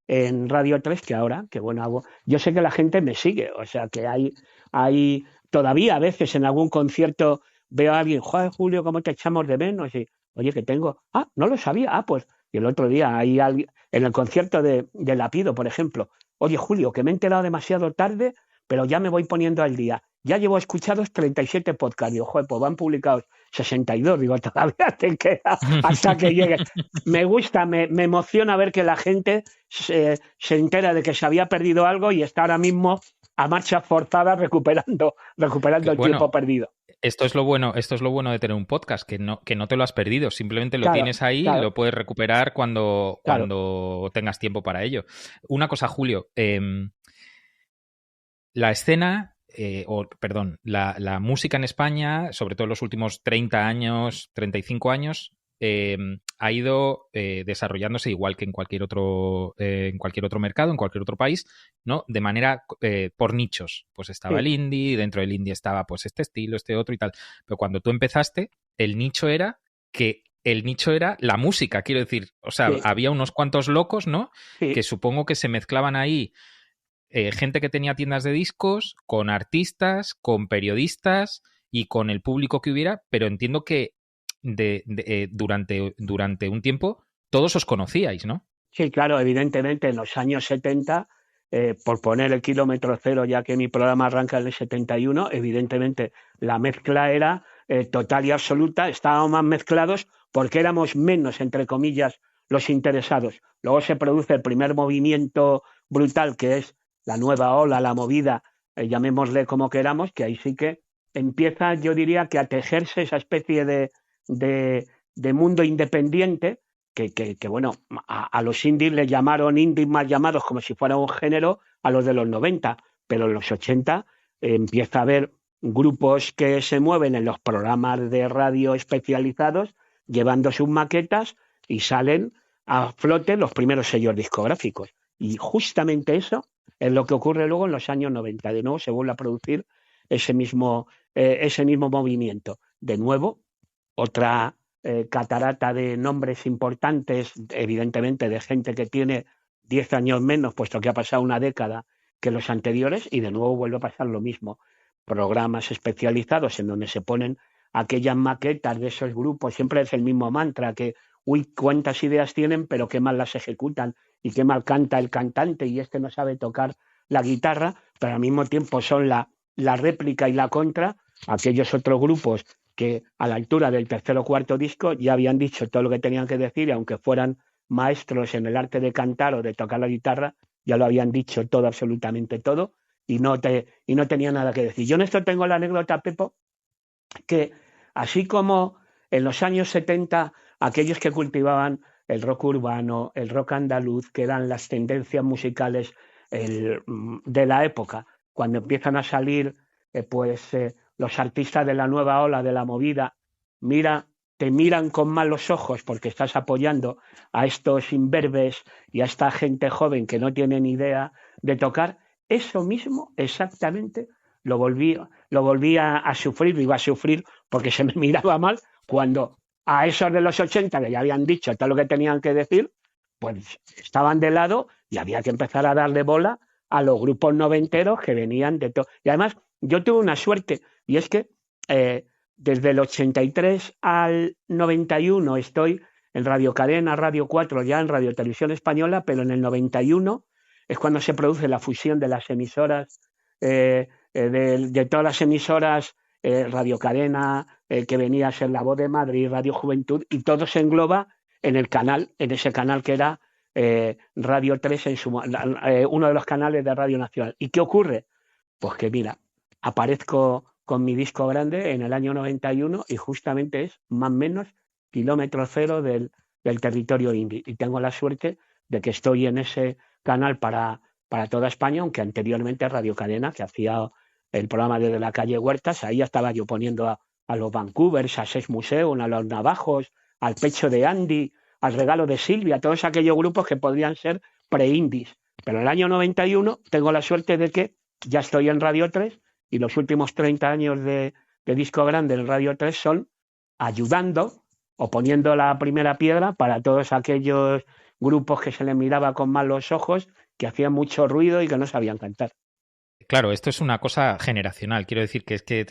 en Radio 3 que ahora, que bueno, yo sé que la gente me sigue, o sea que hay todavía a veces en algún concierto veo a alguien, joder, Julio, ¿cómo te echamos de menos? Y, oye, que tengo, no lo sabía, pues, y el otro día hay alguien, en el concierto de Lapido, por ejemplo, oye, Julio, que me he enterado demasiado tarde, pero ya me voy poniendo al día. ya llevo escuchados 37 podcasts. Digo, joder, pues van publicados 62. Digo, todavía te queda hasta que llegues. Me gusta, me emociona ver que la gente se entera de que se había perdido algo y está ahora mismo a marchas forzadas recuperando el tiempo perdido. Esto es lo bueno de tener un podcast, que no te lo has perdido, simplemente lo Claro, tienes ahí y claro, lo puedes recuperar claro. cuando tengas tiempo para ello. Una cosa, Julio, la escena, la música en España, sobre todo en los últimos 30 años, 35 años, ha ido desarrollándose igual que en cualquier otro mercado, en cualquier otro país, ¿no? De manera por nichos. Pues estaba el Sí, indie, dentro del indie estaba pues este estilo, este otro y tal. Pero cuando tú empezaste, el nicho era la música, quiero decir. O sea, sí, había unos cuantos locos, ¿no? sí. Que supongo que se mezclaban ahí gente que tenía tiendas de discos, con artistas, con periodistas y con el público que hubiera, pero entiendo que durante un tiempo todos os conocíais, ¿no? Sí, claro, evidentemente en los años 70, por poner el kilómetro cero, ya que mi programa arranca en el 71, evidentemente la mezcla era total y absoluta, estábamos más mezclados porque éramos menos, entre comillas, los interesados. Luego se produce el primer movimiento brutal, que es la nueva ola, la movida, llamémosle como queramos, que ahí sí que empieza, yo diría, que a tejerse esa especie de mundo independiente que bueno, a los indies les llamaron indies mal llamados como si fuera un género a los de los 90, pero en los 80 empieza a haber grupos que se mueven en los programas de radio especializados llevando sus maquetas y salen a flote los primeros sellos discográficos. Y justamente eso es lo que ocurre luego en los años 90. De nuevo se vuelve a producir ese mismo movimiento. De nuevo, otra catarata de nombres importantes, evidentemente de gente que tiene 10 años menos, puesto que ha pasado una década que los anteriores, y de nuevo vuelve a pasar lo mismo. Programas especializados en donde se ponen aquellas maquetas de esos grupos, siempre es el mismo mantra, que, uy, cuántas ideas tienen, pero qué mal las ejecutan, y qué mal canta el cantante, y este no sabe tocar la guitarra, pero al mismo tiempo son la réplica y la contra aquellos otros grupos que a la altura del tercer o cuarto disco ya habían dicho todo lo que tenían que decir, y aunque fueran maestros en el arte de cantar o de tocar la guitarra, ya lo habían dicho todo, absolutamente todo, y no tenía nada que decir. Yo en esto tengo la anécdota, Pepo, que así como en los años 70 aquellos que cultivaban el rock urbano, el rock andaluz, que eran las tendencias musicales de la época, cuando empiezan a salir los artistas de la nueva ola, de la movida, te miran con malos ojos porque estás apoyando a estos imberbes y a esta gente joven que no tiene ni idea de tocar. Eso mismo exactamente lo volví a sufrir, lo iba a sufrir porque se me miraba mal cuando a esos de los 80 que ya habían dicho todo lo que tenían que decir, pues estaban de lado y había que empezar a darle bola a los grupos noventeros que venían de todo. Y además yo tuve una suerte, y es que desde el 83 al 91 estoy en Radio Cadena, Radio 4, ya en Radio Televisión Española, pero en el 91 es cuando se produce la fusión de las emisoras, de todas las emisoras, Radio Cadena, que venía a ser La Voz de Madrid, Radio Juventud, y todo se engloba en ese canal que era Radio 3, uno de los canales de Radio Nacional. ¿Y qué ocurre? Pues que mira, aparezco con mi disco grande en el año 91 y justamente es más o menos kilómetro cero del territorio indie. Y tengo la suerte de que estoy en ese canal para toda España, aunque anteriormente Radio Cadena, que hacía el programa desde la calle Huertas, ahí ya estaba yo poniendo a los Vancouvers, a Sex Museum, a los Navajos, al Pecho de Andy, al Regalo de Silvia, todos aquellos grupos que podrían ser pre-indies. Pero en el año 91 tengo la suerte de que ya estoy en Radio 3 y los últimos 30 años de disco grande en Radio 3 son ayudando o poniendo la primera piedra para todos aquellos grupos que se les miraba con malos ojos, que hacían mucho ruido y que no sabían cantar. Claro, esto es una cosa generacional. Quiero decir que es que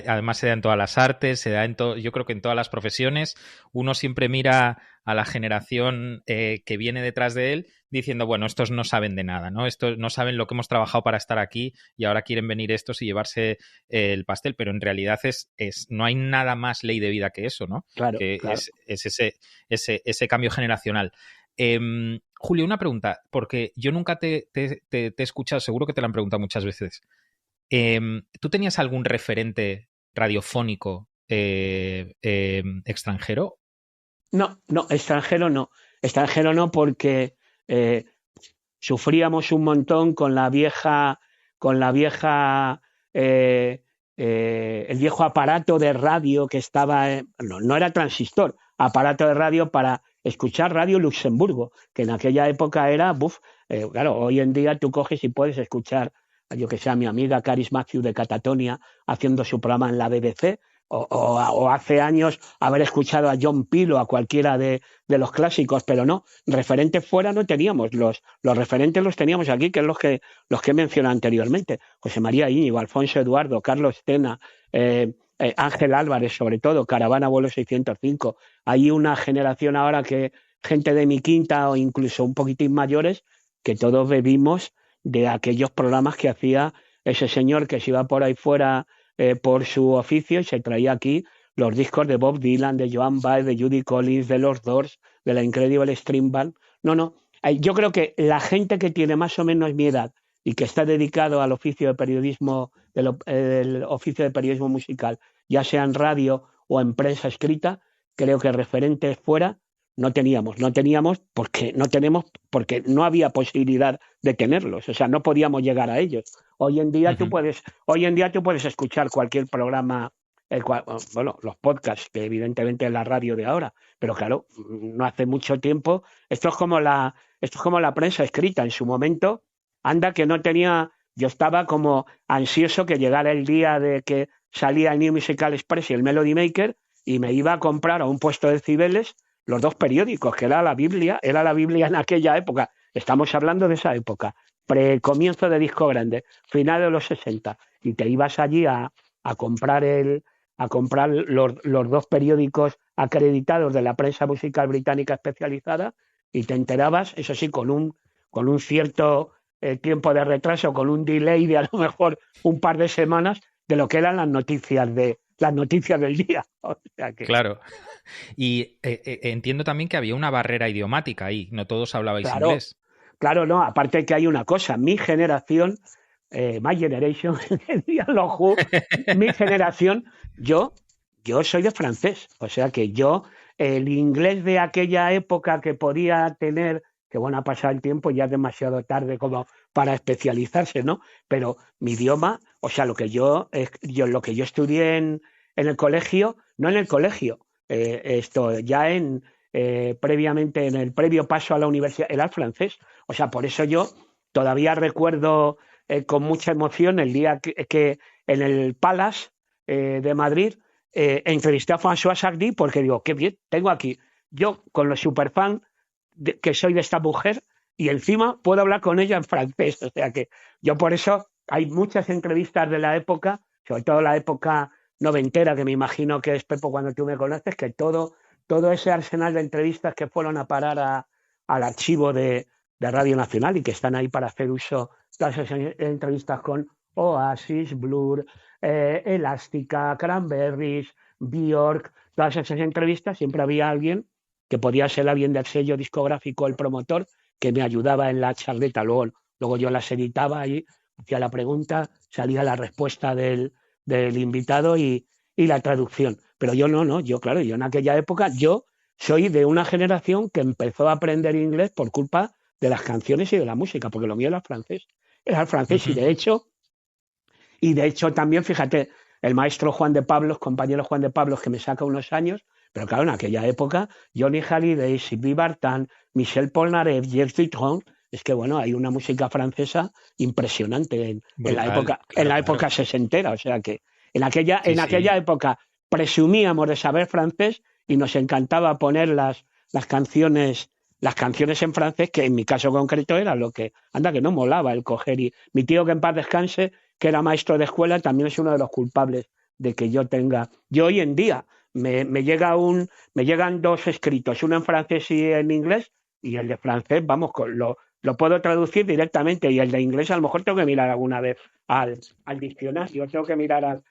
además se da en todas las artes, se da yo creo que en todas las profesiones. Uno siempre mira a la generación que viene detrás de él diciendo, bueno, estos no saben de nada, ¿no? Estos no saben lo que hemos trabajado para estar aquí y ahora quieren venir estos y llevarse el pastel. Pero en realidad no hay nada más ley de vida que eso, ¿no? Claro, Que claro. es ese cambio generacional. Julio, una pregunta, porque yo nunca te he escuchado, seguro que te la han preguntado muchas veces. ¿Tú tenías algún referente radiofónico extranjero? No, no, extranjero no. Extranjero no porque eh, sufríamos un montón con la vieja, el viejo aparato de radio que estaba, no, no era transistor, aparato de radio para escuchar Radio Luxemburgo, que en aquella época era, claro, hoy en día tú coges y puedes escuchar, yo que sé, a mi amiga Caris Matthew de Catatonia haciendo su programa en la BBC, o hace años haber escuchado a John Peel o a cualquiera de los clásicos, pero no, referentes fuera no teníamos, los referentes los teníamos aquí, que es los que he mencionado anteriormente, José María Íñigo, Alfonso Eduardo, Carlos Tena, Ángel Álvarez, sobre todo, Caravana Vuelo 605. Hay una generación ahora que gente de mi quinta o incluso un poquitín mayores, que todos bebimos de aquellos programas que hacía ese señor que se iba por ahí fuera por su oficio y se traía aquí los discos de Bob Dylan, de Joan Baez, de Judy Collins, de los Doors, de la Incredible String Band. No, no. Yo creo que la gente que tiene más o menos mi edad y que está dedicado al oficio de periodismo, el oficio de periodismo musical, ya sea en radio o en prensa escrita, creo que referentes fuera no teníamos porque no había posibilidad de tenerlos, o sea, no podíamos llegar a ellos. Hoy en día tú puedes escuchar cualquier programa, bueno, los podcasts, que evidentemente es la radio de ahora, pero claro, no hace mucho tiempo, esto es como la prensa escrita en su momento, anda que no tenía, yo estaba como ansioso que llegara el día de que salía el New Musical Express y el Melody Maker y me iba a comprar a un puesto de Cibeles los dos periódicos, que era la Biblia en aquella época, estamos hablando de esa época, precomienzo de disco grande, final de los 60, y te ibas allí a comprar los dos periódicos acreditados de la prensa musical británica especializada y te enterabas, eso sí, con un cierto tiempo de retraso, con un delay de a lo mejor un par de semanas de lo que eran las noticias del día. O sea que, Claro. Y entiendo también que había una barrera idiomática ahí, no todos hablabais claro, inglés. claro, no, aparte que hay una cosa, mi generación, my generation, mi generación, yo, yo soy de francés, o sea que yo, el inglés de aquella época que podía tener, que bueno, ha pasado el tiempo, ya es demasiado tarde como para especializarse, ¿no? Pero mi idioma, o sea, lo que yo estudié en el colegio, no en el colegio, esto ya previamente en el previo paso a la universidad, era el francés. O sea, por eso yo todavía recuerdo con mucha emoción el día que en el Palace de Madrid entrevisté a François Sardy porque digo, qué bien, tengo aquí, yo con los superfans que soy de esta mujer y encima puedo hablar con ella en francés. O sea que yo por eso hay muchas entrevistas de la época, sobre todo la época noventera, que me imagino que es, Pepo, cuando tú me conoces, que todo ese arsenal de entrevistas que fueron a parar al archivo de Radio Nacional y que están ahí para hacer uso, todas esas entrevistas con Oasis, Blur, Elástica, Cranberries, Bjork, todas esas entrevistas, siempre había alguien que podía ser alguien del sello discográfico, el promotor, que me ayudaba en la charleta. Luego yo las editaba y hacía la pregunta, salía la respuesta del invitado y la traducción. Pero yo no, yo claro, yo en aquella época, yo soy de una generación que empezó a aprender inglés por culpa de las canciones y de la música, porque lo mío era el francés y de hecho también, fíjate, el maestro Juan de Pablos, compañero Juan de Pablos, que me saca unos años, pero claro, en aquella época, Johnny Hallyday, Sylvie Vartan, Michel Polnareff, Jacques Dutronc, es que bueno, hay una música francesa impresionante Brutal, en claro, la claro. época sesentera, o sea que en Sí, aquella sí. época presumíamos de saber francés y nos encantaba poner las canciones las canciones en francés, que en mi caso concreto era lo que, anda, que no molaba el coger. Y mi tío, que en paz descanse, que era maestro de escuela, también es uno de los culpables de que yo hoy en día me llegan dos escritos, uno en francés y en inglés, y el de francés, vamos, lo puedo traducir directamente, y el de inglés a lo mejor tengo que mirar alguna vez al diccionario, tengo que mirar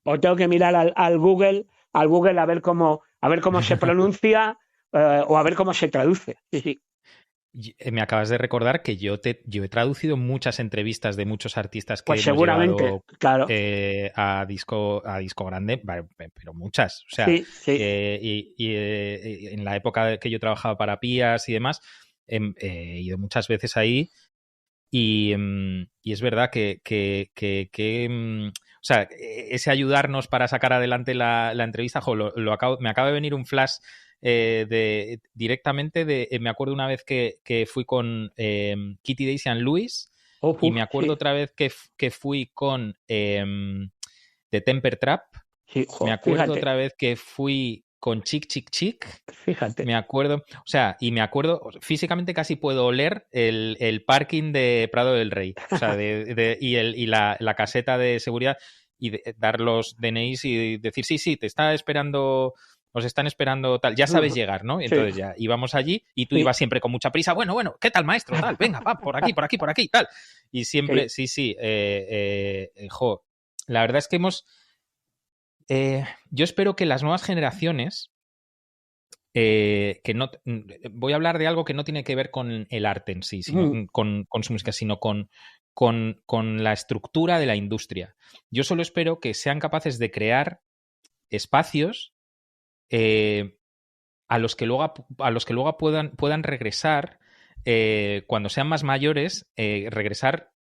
o tengo que mirar al Google a ver cómo se pronuncia, o a ver cómo se traduce. Sí, sí. Me acabas de recordar que yo he traducido muchas entrevistas de muchos artistas que Pues hemos seguramente, llevado claro. a disco grande, pero muchas. O sea, Sí, sí. en la época que yo trabajaba para Pías y demás, he ido muchas veces ahí y es verdad o sea, ese ayudarnos para sacar adelante la entrevista, me acaba de venir un flash directamente me acuerdo una vez que fui con Kitty, Daisy and Luis, y me acuerdo Sí, otra vez que fui con The Temper Trap, sí, me acuerdo fíjate, otra vez que fui con Chick Chick Chick, fíjate. me acuerdo, o sea, y me acuerdo, físicamente casi puedo oler el parking de Prado del Rey, o sea, y la caseta de seguridad, y dar los DNIs y decir, sí, sí, os están esperando tal, ya sabes llegar, ¿no? Y Sí, entonces ya íbamos allí y tú sí, ibas siempre con mucha prisa, bueno, ¿qué tal, maestro? Tal, venga, va, por aquí, tal. Y siempre, sí. sí, la verdad es que yo espero que las nuevas generaciones que no voy a hablar de algo que no tiene que ver con el arte en sí, sino Mm. con su música, sino con la estructura de la industria. Yo solo espero que sean capaces de crear espacios eh, a los que luego puedan regresar cuando sean más mayores, regresar,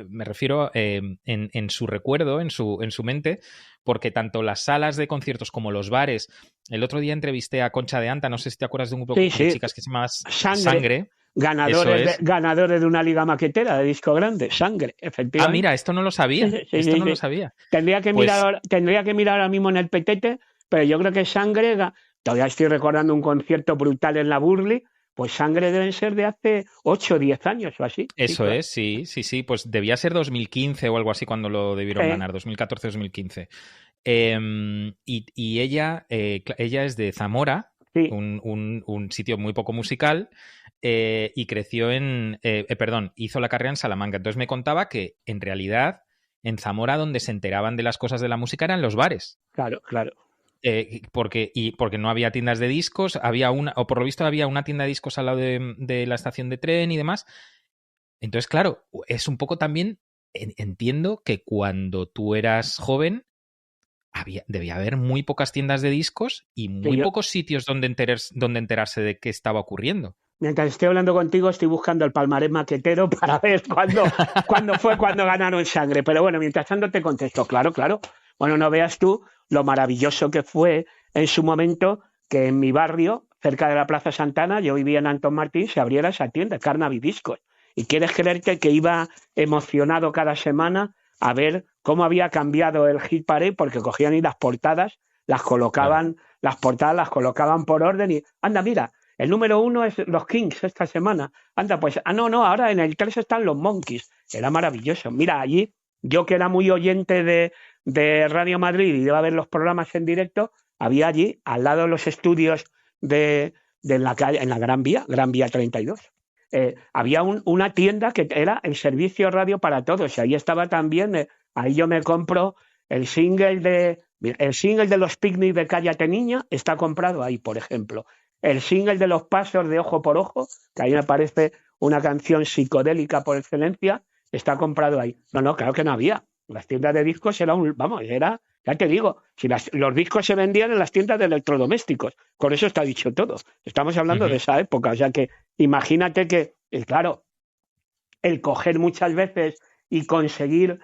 me refiero en su recuerdo, en su mente, porque tanto las salas de conciertos como los bares, el otro día entrevisté a Concha de Anta, no sé si te acuerdas de un grupo Sí, de sí. chicas que se llama Sangre. Sangre, eso es. Ganadores de una liga maquetera de disco grande. Sangre, Ah, mira, efectivamente. esto no lo Sí, sabía, sí, sí, esto sí, no lo sí. sabía. Mirar Pues tendría que mirar ahora mismo en el petete, pero yo creo que Sangre, todavía estoy recordando un concierto brutal en la Burley, pues Sangre deben ser de hace 8 o 10 años o así. Sí, eso claro. es, sí, pues debía ser 2015 o algo así cuando lo debieron Sí, ganar, 2014-2015. Y ella es de Zamora, sí. un sitio muy poco musical, y creció perdón, hizo la carrera en Salamanca. Entonces me contaba que en realidad en Zamora donde se enteraban de las cosas de la música eran los bares. Claro, claro. Porque no había tiendas de discos, o por lo visto había una tienda de discos al lado de la estación de tren y demás. Entonces, claro, es un poco también, entiendo que cuando tú eras joven, debía haber muy pocas tiendas de discos y Sí, muy pocos sitios donde enterarse de qué estaba ocurriendo. mientras estoy hablando contigo, estoy buscando el palmarés maquetero para ver cuándo ganaron Sangre. Pero bueno, mientras tanto te contesto, claro, claro. Bueno, no veas tú lo maravilloso que fue en su momento que en mi barrio, cerca de la Plaza Santana, yo vivía en Antón Martín, se abriera esa tienda, Carnaby Discos. Y quieres creerte que iba emocionado cada semana a ver cómo había cambiado el Hit Parade, porque cogían y las portadas Claro. las portadas las colocaban por orden y, anda, mira, el número 1 es los Kings esta semana. Anda, pues, no, ahora en el 3 están los Monkeys. Era maravilloso. Mira, allí, yo que era muy oyente de Radio Madrid y iba a ver los programas en directo, había allí, al lado de los estudios de la calle, en la Gran Vía 32. Había una tienda que era el servicio radio para todos. Y ahí estaba también, ahí yo me compro el single de los Picnic de Cállate Niña, está comprado ahí, por ejemplo. El single de Los Pasos de Ojo por Ojo, que a mí me parece una canción psicodélica por excelencia, está comprado ahí. No, claro que no había. Las tiendas de discos ya te digo, si los discos se vendían en las tiendas de electrodomésticos. Con eso está dicho todo. Estamos hablando de Ujú. esa época. O sea que imagínate que, claro, el coger muchas veces y conseguir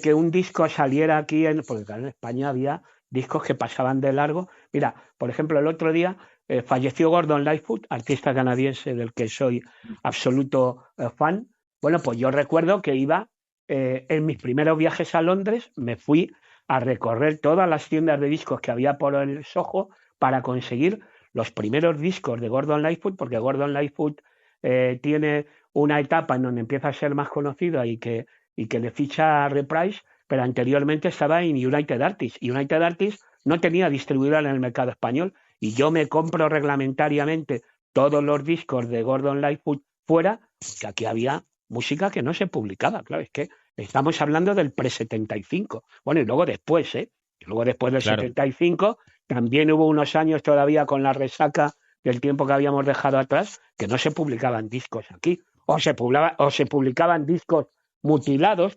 que un disco saliera aquí, porque claro, en España había discos que pasaban de largo. Mira, por ejemplo, el otro día falleció Gordon Lightfoot, artista canadiense del que soy absoluto fan. Bueno, pues yo recuerdo que iba en mis primeros viajes a Londres, me fui a recorrer todas las tiendas de discos que había por el Soho para conseguir los primeros discos de Gordon Lightfoot, porque Gordon Lightfoot tiene una etapa en donde empieza a ser más conocido y que le ficha a Reprise, pero anteriormente estaba en United Artists. Y United Artists no tenía distribuidora en el mercado español. Y yo me compro reglamentariamente todos los discos de Gordon Lightfoot fuera, que aquí había música que no se publicaba. Claro, es que estamos hablando del pre-75. Bueno, y luego después, Y luego después del 75 también hubo unos años todavía con la resaca del tiempo que habíamos dejado atrás, que no se publicaban discos aquí. O se publicaban discos mutilados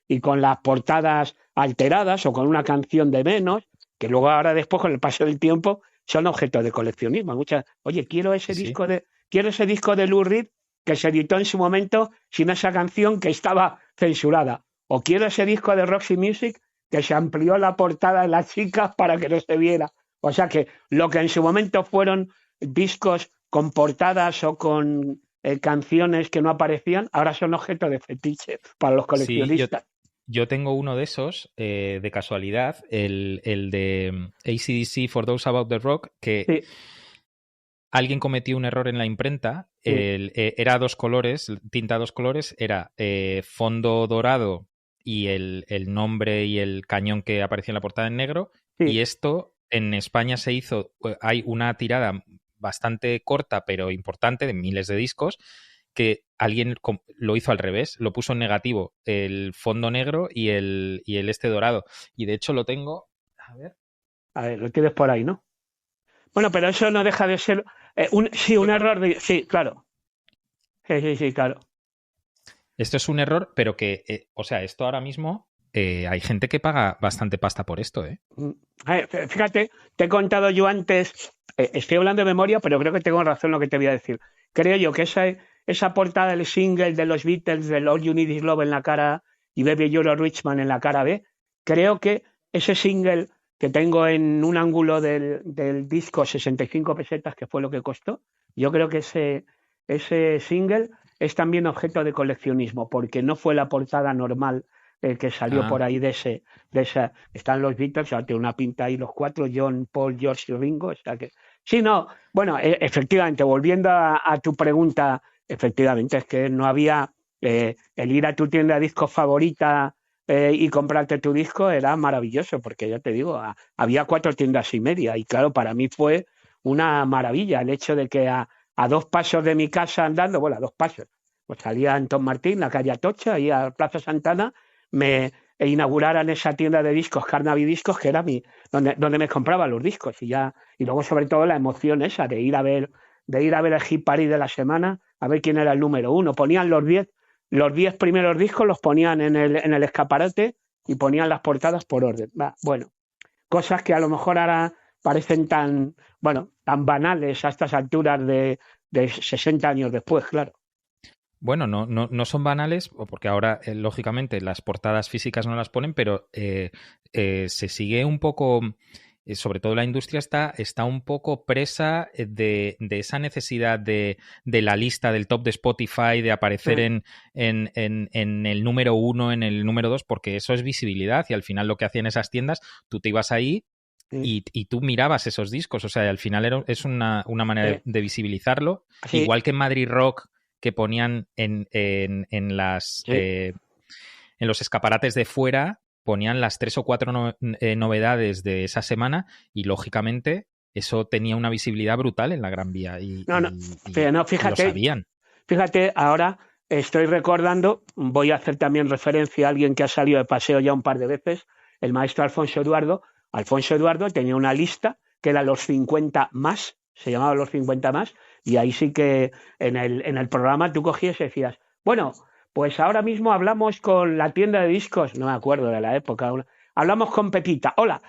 y con las portadas alteradas o con una canción de menos, que luego ahora después con el paso del tiempo son objeto de coleccionismo. Oye, quiero ese disco de Lou Reed que se editó en su momento sin esa canción que estaba censurada. O quiero ese disco de Roxy Music que se amplió la portada de las chicas para que no se viera. O sea que lo que en su momento fueron discos con portadas o con canciones que no aparecían, ahora son objeto de fetiche para los coleccionistas. Sí, yo tengo uno de esos, de casualidad, el de AC/DC For Those About the Rock, que sí. Alguien cometió un error en la imprenta, sí. Era dos colores, tinta a dos colores, era fondo dorado y el nombre y el cañón que aparecía en la portada en negro, sí. Y esto en España se hizo, hay una tirada bastante corta pero importante de miles de discos, que alguien lo hizo al revés, lo puso en negativo, el fondo negro y el dorado. Y de hecho lo tengo, a ver, lo tienes por ahí, ¿no? Bueno, pero eso no deja de ser un error. Sí, claro. Sí, claro. Esto es un error, pero que, esto ahora mismo hay gente que paga bastante pasta por esto, ¿eh? Fíjate, te he contado yo antes, estoy hablando de memoria, pero creo que tengo razón en lo que te voy a decir. Creo yo que esa portada del single de los Beatles, del All You Need Is Love en la cara A y Baby You're a Rich Man en la cara B, creo que ese single que tengo en un ángulo del disco 65 pesetas, que fue lo que costó, yo creo que ese single es también objeto de coleccionismo, porque no fue la portada normal que salió por ahí de esa. Están los Beatles, o sea, tiene una pinta ahí los cuatro, John, Paul, George y Ringo, o sea que... Sí, no, bueno, efectivamente, volviendo a tu pregunta, efectivamente, es que no había el ir a tu tienda de discos favorita y comprarte tu disco era maravilloso, porque ya te digo, había 4 tiendas y media, y claro, para mí fue una maravilla el hecho de que a 2 pasos de mi casa andando, bueno, a 2 pasos, pues salía Antón Martín, la calle Atocha, y a Plaza Santana, me inauguraran esa tienda de discos, Carnaby Discos, que era donde me compraba los discos, y luego sobre todo la emoción esa de ir a ver el Hit Party de la semana, a ver quién era el número 1. Ponían los 10 primeros discos, los ponían en el escaparate y ponían las portadas por orden. Bueno, cosas que a lo mejor ahora parecen tan banales a estas alturas de 60 años después, claro. Bueno, no son banales, porque ahora, lógicamente, las portadas físicas no las ponen, pero se sigue un poco, sobre todo la industria está un poco presa de esa necesidad de la lista del top de Spotify, de aparecer en el número 1, en el número 2, porque eso es visibilidad, y al final lo que hacían esas tiendas, tú te ibas ahí y tú mirabas esos discos, o sea, al final es una manera de visibilizarlo, igual que en Madrid Rock, que ponían en los escaparates de fuera, ponían las 3 o 4 novedades de esa semana, y lógicamente eso tenía una visibilidad brutal en la Gran Vía y fíjate, lo sabían. Fíjate, ahora estoy recordando, voy a hacer también referencia a alguien que ha salido de paseo ya un par de veces, el maestro Alfonso Eduardo. Alfonso Eduardo tenía una lista que era los 50 más, se llamaba los 50 más, y ahí sí que en el programa tú cogías y decías, bueno, pues ahora mismo hablamos con la tienda de discos, no me acuerdo de la época, hablamos con Pepita, hola,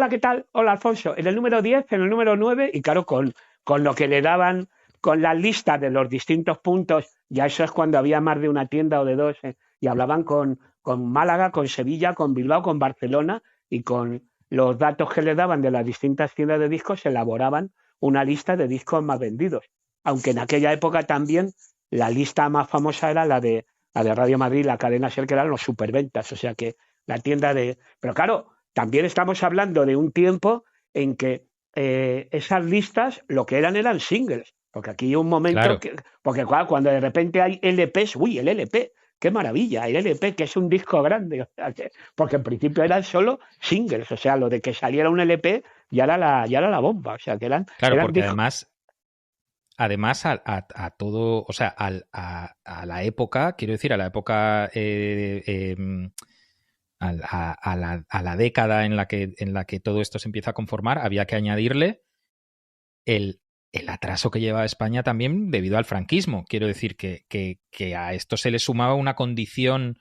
¿qué tal? Hola, Alfonso, en el número 10, en el número 9, y claro, con lo que le daban, con la lista de los distintos puntos, ya eso es cuando había más de una tienda o de 2, y hablaban con Málaga, con Sevilla, con Bilbao, con Barcelona, y con los datos que le daban de las distintas tiendas de discos se elaboraban una lista de discos más vendidos. Aunque en aquella época también la lista más famosa era la de Radio Madrid, la cadena SER, que eran los superventas, o sea que la tienda de... Pero claro, también estamos hablando de un tiempo en que esas listas lo que eran singles. Porque aquí hay un momento Claro, porque claro, cuando de repente hay LPs, uy, el LP, qué maravilla, el LP que es un disco grande, o sea, porque en principio eran solo singles, o sea, lo de que saliera un LP ya era la bomba, o sea, que claro, eran porque discos. además a todo, o sea, a la época, quiero decir, a la época, a la década en la que todo esto se empieza a conformar, había que añadirle el, el atraso que llevaba España también debido al franquismo. Quiero decir que a esto se le sumaba una condición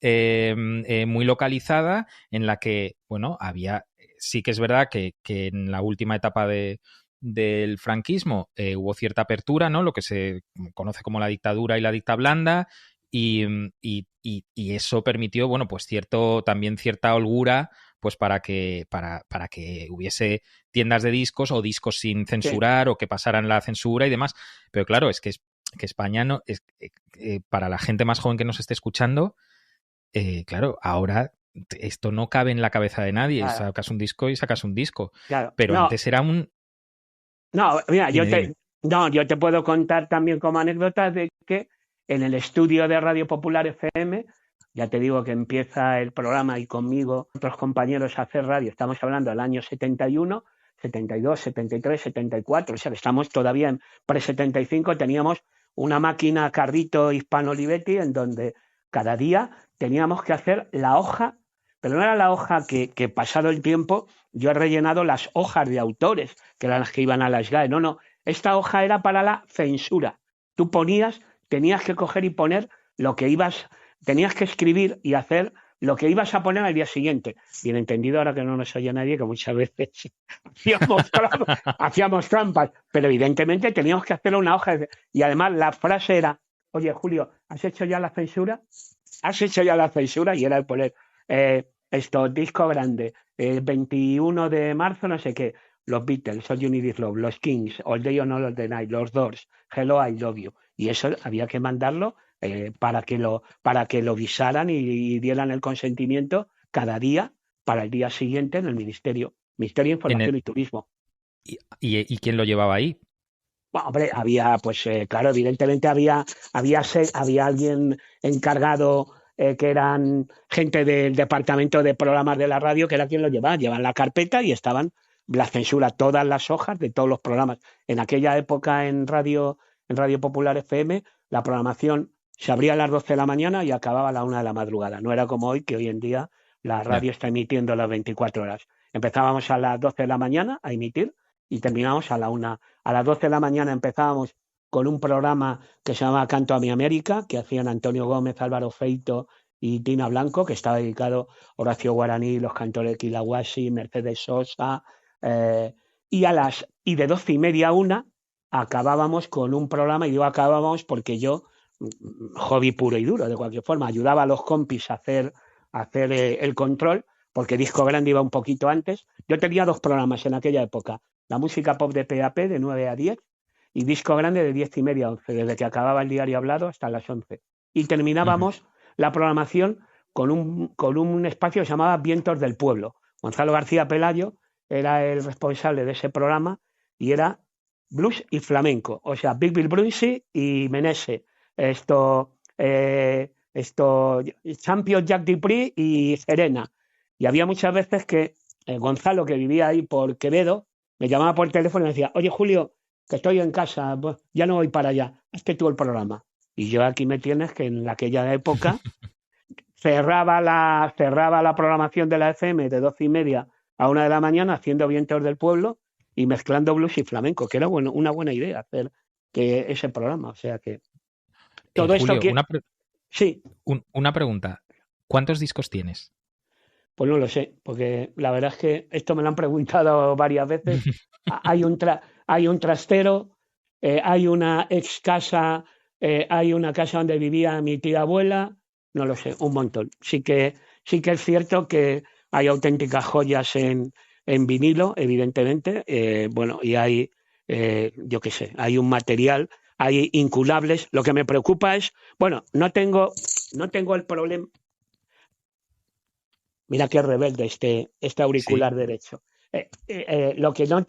muy localizada en la que, bueno, había, sí que es verdad que en la última etapa del franquismo hubo cierta apertura, ¿no? Lo que se conoce como la dictadura y la dicta blanda, y eso permitió, bueno, pues también cierta holgura, pues para que hubiese tiendas de discos o discos sin Sí, censurar o que pasaran la censura y demás. Pero claro, que España no es para la gente más joven que nos esté escuchando, claro, ahora esto no cabe en la cabeza de nadie. claro, Sacas un disco y sacas un disco. claro. Pero No, antes era un... no, mira, Dime, dime. no, yo te puedo contar también como anécdota de que en el estudio de Radio Popular FM, ya te digo que empieza el programa y conmigo, otros compañeros a hacer radio, estamos hablando del año 71, 72, 73, 74, o sea que estamos todavía en pre-75, teníamos una máquina carrito Hispano-Olivetti en donde cada día teníamos que hacer la hoja, pero no era la hoja que pasado el tiempo yo he rellenado las hojas de autores, que eran las que iban a la SGAE. No, no, esta hoja era para la censura. Tú tenías que coger y poner lo que tenías que escribir y hacer lo que ibas a poner al día siguiente. Bien entendido, ahora que no nos oye nadie, que muchas veces hacíamos trampas, pero evidentemente teníamos que hacer una hoja. Y además la frase era, oye Julio, ¿has hecho ya la censura? ¿Has hecho ya la censura? Y era el poner disco grande, el 21 de marzo, no sé qué, los Beatles, All You Need Is Love, los Kings, All Day or All the Night, los Doors, Hello, I Love You. Y eso había que mandarlo para que lo visaran y dieran el consentimiento cada día para el día siguiente en el Ministerio de En Información el- y Turismo. y quién lo llevaba ahí? Bueno, hombre, había, pues claro, evidentemente había alguien encargado que eran gente del departamento de programas de la radio, que era quien lo llevaba. Llevan la carpeta y estaban la censura, todas las hojas de todos los programas. En aquella época en Radio Popular FM, la programación se abría a las 12 de la mañana y acababa a la 1 de la madrugada. No era como hoy, que hoy en día la Ya, radio está emitiendo las 24 horas. Empezábamos a las 12 de la mañana a emitir y terminábamos a la 1. A las 12 de la mañana empezábamos con un programa que se llamaba Canto a mi América, que hacían Antonio Gómez, Álvaro Feito y Tina Blanco, que estaba dedicado a Horacio Guaraní, los cantores de Quilahuasi, Mercedes Sosa, eh, y de 12:30 a 1 acabábamos con un programa, y digo acabábamos porque yo, hobby puro y duro, de cualquier forma, ayudaba a los compis a hacer el control, porque Disco Grande iba un poquito antes. Yo tenía dos programas en aquella época, la música pop de PAP de 9 a 10 y Disco Grande de 10:30 a 11, desde que acababa el diario hablado hasta las 11. Y ujú, terminábamos la programación con un espacio que se llamaba Vientos del Pueblo. Gonzalo García Pelayo era el responsable de ese programa y era blues y flamenco, o sea, Big Bill Brunsey y Menese, Champion Jack Dupree y Serena. Y había muchas veces que Gonzalo, que vivía ahí por Quevedo, me llamaba por teléfono y me decía, oye Julio, que estoy en casa, pues, ya no voy para allá, hazte tú el programa. Y yo aquí me tienes que en aquella época cerraba la programación de la FM de 12:30 a 1 de la mañana haciendo Vientos del Pueblo y mezclando blues y flamenco, que era bueno, una buena idea hacer ese programa. O sea que todo esto Julio, que sí, una pregunta. ¿Cuántos discos tienes? pues no lo sé, porque la verdad es que esto me lo han preguntado varias veces. Hay un trastero, hay una ex casa, hay una casa donde vivía mi tía abuela, no lo sé, un montón. Sí que es cierto que hay auténticas joyas en vinilo, evidentemente, bueno, y hay, yo qué sé, hay un material, hay inculables. Lo que me preocupa es, bueno, no tengo el problema. Mira qué rebelde este Sí. auricular derecho. Lo que no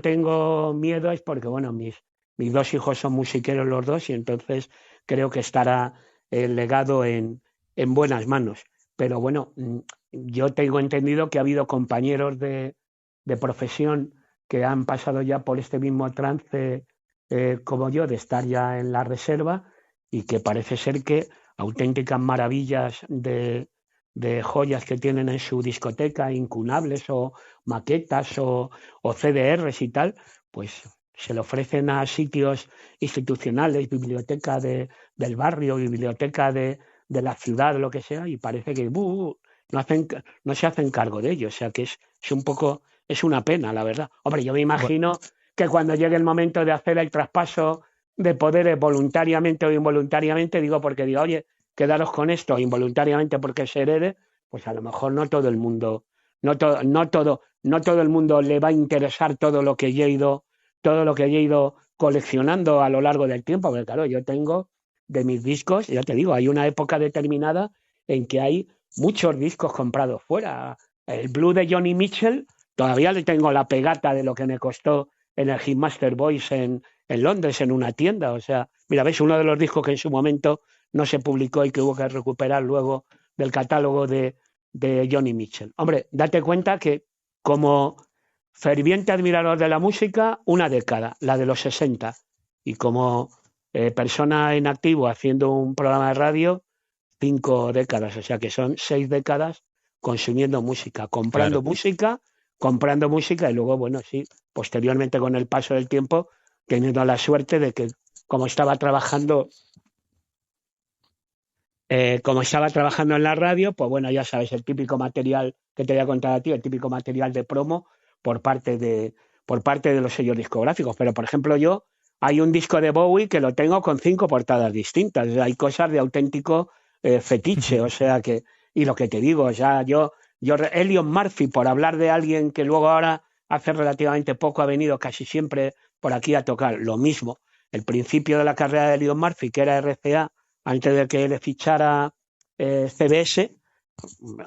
tengo miedo es porque, bueno, mis dos hijos son musiqueros los dos y entonces creo que estará el legado en buenas manos. Pero bueno, yo tengo entendido que ha habido compañeros de profesión que han pasado ya por este mismo trance como yo, de estar ya en la reserva y que parece ser que auténticas maravillas de joyas que tienen en su discoteca, incunables o maquetas o CDRs y tal, pues se le ofrecen a sitios institucionales, biblioteca del barrio, biblioteca de la ciudad, lo que sea, y parece que no, no se hacen cargo de ello. O sea que es un poco, es una pena, la verdad. Hombre, yo me Bueno, imagino que cuando llegue el momento de hacer el traspaso de poderes voluntariamente o involuntariamente, digo porque digo, oye, quedaros con esto involuntariamente porque se herede, pues a lo mejor no todo el mundo, no todo el mundo le va a interesar todo lo que he ido coleccionando a lo largo del tiempo, porque claro, yo tengo de mis discos, ya te digo, hay una época determinada en que hay muchos discos comprados fuera. El Blue de Johnny Mitchell, todavía le tengo la pegata de lo que me costó en el Hitmaster Boys en Londres, en una tienda. O sea, mira, ves, uno de los discos que en su momento no se publicó y que hubo que recuperar luego del catálogo de Johnny Mitchell. Hombre, date cuenta que como ferviente admirador de la música, una década, la de los 60, y como persona en activo haciendo un programa de radio, 5 décadas, o sea que son 6 décadas consumiendo música, claro. comprando música y luego, bueno, sí, posteriormente con el paso del tiempo, teniendo la suerte de que como estaba trabajando como estaba trabajando en la radio, pues bueno, ya sabes, el típico material que te voy a contar a ti, el típico material de promo por parte por parte de los sellos discográficos. Pero, por ejemplo, yo hay un disco de Bowie que lo tengo con 5 portadas distintas. Hay cosas de auténtico fetiche, o sea que, y lo que te digo, o sea, Elliot Murphy, por hablar de alguien que luego ahora hace relativamente poco ha venido casi siempre por aquí a tocar, lo mismo. El principio de la carrera de Elliot Murphy, que era RCA, antes de que le fichara CBS,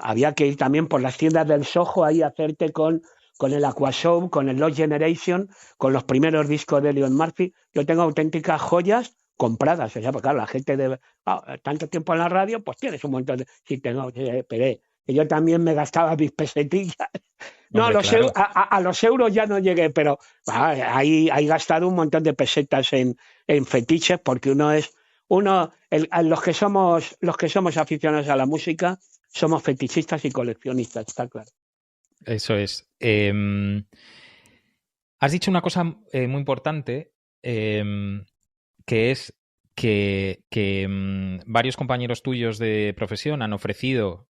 había que ir también por las tiendas del Soho ahí a hacerte con el Aquashow, con el Lost Generation, con los primeros discos de Elliot Murphy. Yo tengo auténticas joyas compradas. O sea, porque claro, la gente de tanto tiempo en la radio, pues tienes un montón de. Sí, tengo, pero yo también me gastaba mis pesetillas. No, Hombre, claro. a los euros ya no llegué, pero ahí hay gastado un montón de pesetas en fetiches, porque los que somos aficionados a la música, somos fetichistas y coleccionistas, está claro. Eso es. Has dicho una cosa muy importante, que es que varios compañeros tuyos de profesión han ofrecido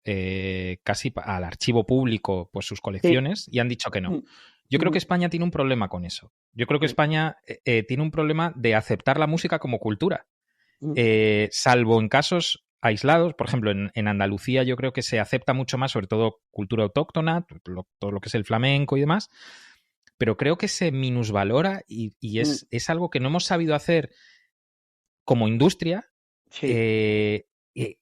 casi al archivo público pues sus Sí. colecciones y han dicho que no. Mm, Yo creo mm, que España tiene un problema con eso. Yo creo que mm, España tiene un problema de aceptar la música como cultura. mm. Salvo en casos aislados, por ejemplo, en Andalucía yo creo que se acepta mucho más, sobre todo cultura autóctona, todo lo que es el flamenco y demás, pero creo que se minusvalora y Mm, es algo que no hemos sabido hacer como industria, sí,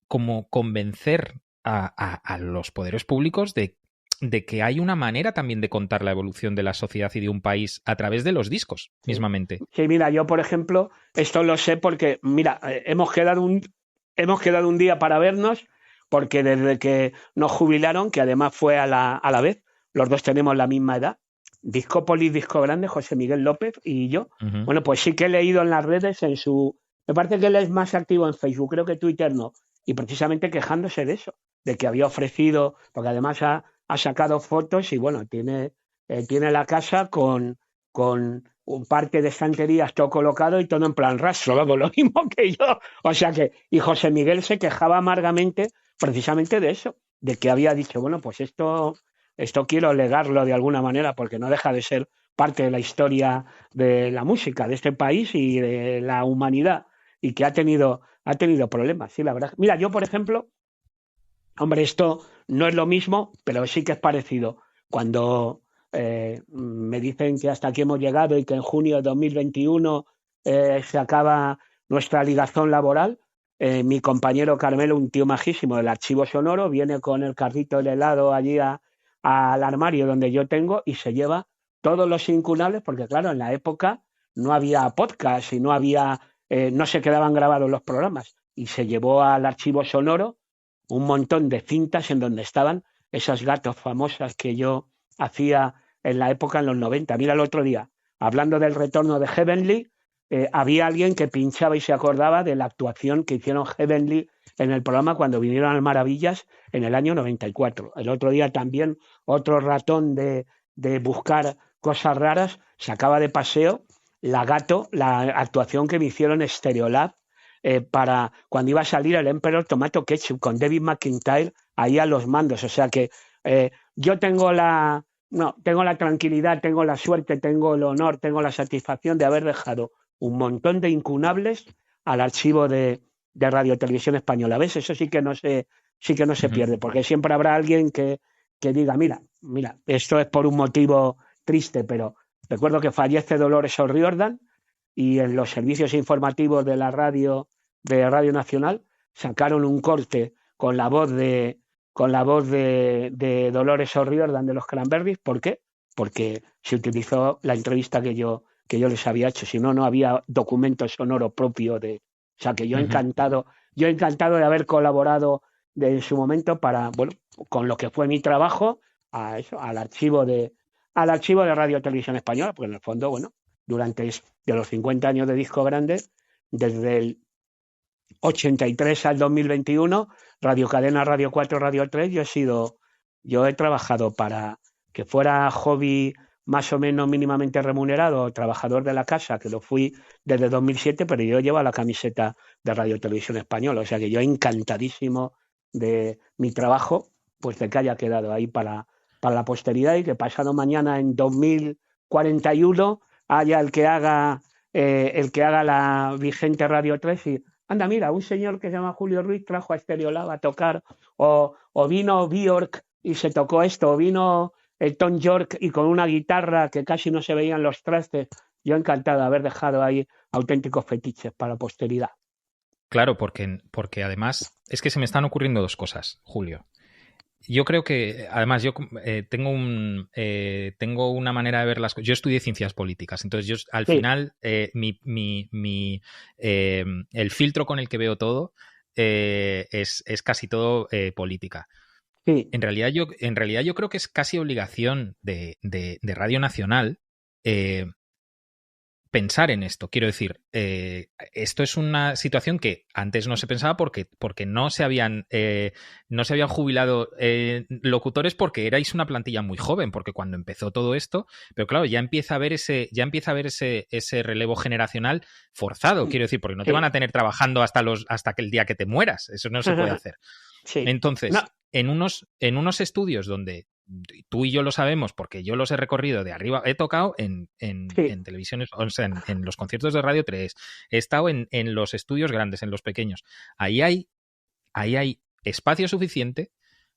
como convencer a los poderes públicos de que hay una manera también de contar la evolución de la sociedad y de un país a través de los discos, sí. mismamente. Sí, mira, yo por ejemplo, esto lo sé porque, mira, hemos quedado un día para vernos, porque desde que nos jubilaron, que además fue a la vez, los dos tenemos la misma edad, Discópolis, Disco Grande, José Miguel López y yo. Ujú. Bueno, pues sí que he leído en las redes, me parece que él es más activo en Facebook, creo que Twitter no, y precisamente quejándose de eso, de que había ofrecido, porque además ha sacado fotos y bueno, tiene la casa con un parque de estanterías todo colocado y todo en plan rastro, vamos, lo mismo que yo. O sea que, y José Miguel se quejaba amargamente precisamente de eso, de que había dicho, bueno, pues esto quiero legarlo de alguna manera porque no deja de ser parte de la historia de la música de este país y de la humanidad y que ha tenido problemas, sí, la verdad. Mira, yo, por ejemplo, hombre, esto no es lo mismo, pero sí que es parecido. Cuando me dicen que hasta aquí hemos llegado y que en junio de 2021 se acaba nuestra ligazón laboral, mi compañero Carmelo, un tío majísimo del archivo sonoro, viene con el carrito del helado allí al armario donde yo tengo y se lleva todos los incunables, porque claro, en la época no había podcast y no se quedaban grabados los programas. Y se llevó al archivo sonoro un montón de cintas en donde estaban esas gatos famosas que yo hacía en la época, en los 90. Mira, el otro día, hablando del retorno de Heavenly, había alguien que pinchaba y se acordaba de la actuación que hicieron Heavenly en el programa cuando vinieron al Maravillas en el año 94. El otro día también otro ratón de buscar cosas raras sacaba de paseo la actuación que me hicieron en Stereolab para cuando iba a salir el Emperor Tomato Ketchup con David McIntyre ahí a los mandos. O sea que yo tengo tengo la tranquilidad, tengo la suerte, tengo el honor, tengo la satisfacción de haber dejado un montón de incunables al archivo de Radio Televisión Española. ¿Ves? Eso sí que no se pierde, porque siempre habrá alguien que diga, mira, esto es por un motivo triste, pero recuerdo que fallece Dolores O'Riordan y en los servicios informativos de la Radio Nacional sacaron un corte con la voz de Dolores O'Riordan de los Cranberries. ¿Por qué? Porque se utilizó la entrevista que yo les había hecho. Si no, no había documento sonoro propio de... O sea que yo encantado de haber colaborado en su momento con lo que fue mi trabajo al archivo de Radio Televisión Española, porque en el fondo, durante de los 50 años de Disco Grande, desde el 83 al 2021, Radio Cadena, Radio 4, Radio 3, yo he trabajado para que fuera hobby más o menos mínimamente remunerado, trabajador de la casa, que lo fui desde 2007, pero yo llevo la camiseta de Radio Televisión Española. O sea que yo encantadísimo de mi trabajo, pues de que haya quedado ahí para la posteridad y que pasado mañana en 2041 haya el que haga la vigente Radio 3 y anda, mira, un señor que se llama Julio Ruiz trajo a Stereolab a tocar, o vino Bjork y se tocó esto, o vino Tom York y con una guitarra que casi no se veían los trastes. Yo encantado de haber dejado ahí auténticos fetiches para la posteridad. Claro, porque además es que se me están ocurriendo dos cosas, Julio. Yo creo que, además, yo tengo una manera de ver las cosas. Yo estudié ciencias políticas, entonces yo al final el filtro con el que veo todo es casi todo política. Sí. En realidad yo creo que es casi obligación de Radio Nacional pensar en esto. Quiero decir, esto es una situación que antes no se pensaba porque no se habían jubilado locutores porque erais una plantilla muy joven, porque cuando empezó todo esto, pero claro, ya empieza a haber ese relevo generacional forzado, quiero decir, porque no te van a tener trabajando hasta que el día que te mueras. Eso no se puede hacer. Sí. Entonces, en unos estudios donde tú y yo lo sabemos porque yo los he recorrido de arriba, he tocado en televisiones, o sea, en los conciertos de Radio 3, he estado en los estudios grandes, en los pequeños. Ahí hay espacio suficiente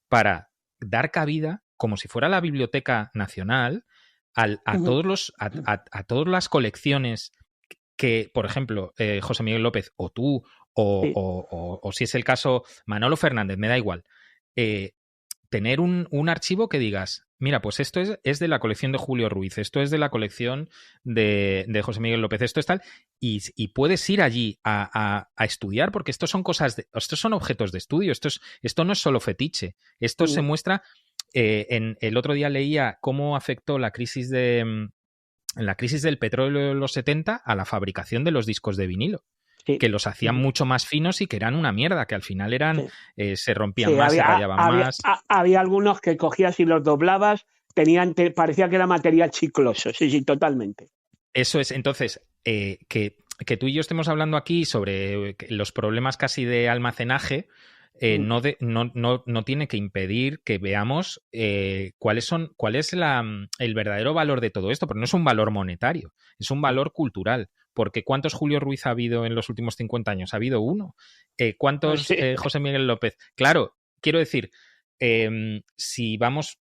para dar cabida, como si fuera la Biblioteca Nacional, a todas las colecciones que, por ejemplo, José Miguel López o tú o si es el caso Manolo Fernández, me da igual, tener un archivo que digas, mira, pues esto es de la colección de Julio Ruiz, esto es de la colección de José Miguel López, esto es tal, y puedes ir allí a estudiar, porque estos son estos son objetos de estudio, esto no es solo fetiche, esto se muestra. El otro día leía cómo afectó la crisis del petróleo de los 70 a la fabricación de los discos de vinilo. Que los hacían mucho más finos y que eran una mierda, que al final se rompían más, se rayaban más. Había algunos que cogías y los doblabas, parecía que era material chicloso, sí, totalmente. Eso es, entonces, que tú y yo estemos hablando aquí sobre los problemas casi de almacenaje, no tiene que impedir que veamos cuál es el verdadero valor de todo esto, pero no es un valor monetario, es un valor cultural. Porque ¿cuántos Julio Ruiz ha habido en los últimos 50 años? Ha habido uno. ¿Cuántos José Miguel López? Claro, quiero decir, si vamos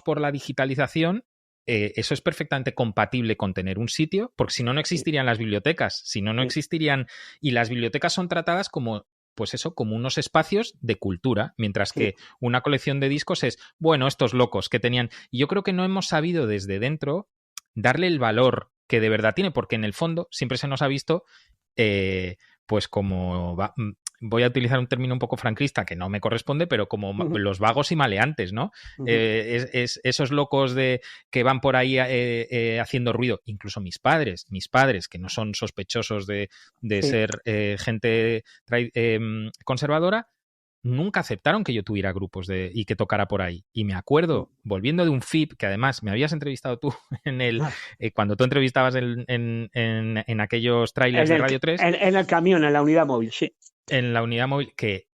por la digitalización, eso es perfectamente compatible con tener un sitio, porque si no, no existirían las bibliotecas. Si no, no existirían. Y las bibliotecas son tratadas como pues eso, como unos espacios de cultura, mientras Sí. que una colección de discos es, bueno, estos locos que tenían... Y yo creo que no hemos sabido desde dentro darle el valor que de verdad tiene, porque en el fondo siempre se nos ha visto pues como voy a utilizar un término un poco franquista que no me corresponde, pero como los vagos y maleantes, ¿no? Esos locos que van por ahí haciendo ruido, incluso mis padres, que no son sospechosos de ser gente conservadora, nunca aceptaron que yo tuviera grupos y que tocara por ahí. Y me acuerdo, volviendo de un FIP, que además me habías entrevistado tú cuando tú entrevistabas en aquellos trailers de Radio 3. En el camión, en la unidad móvil, sí. En la unidad móvil, que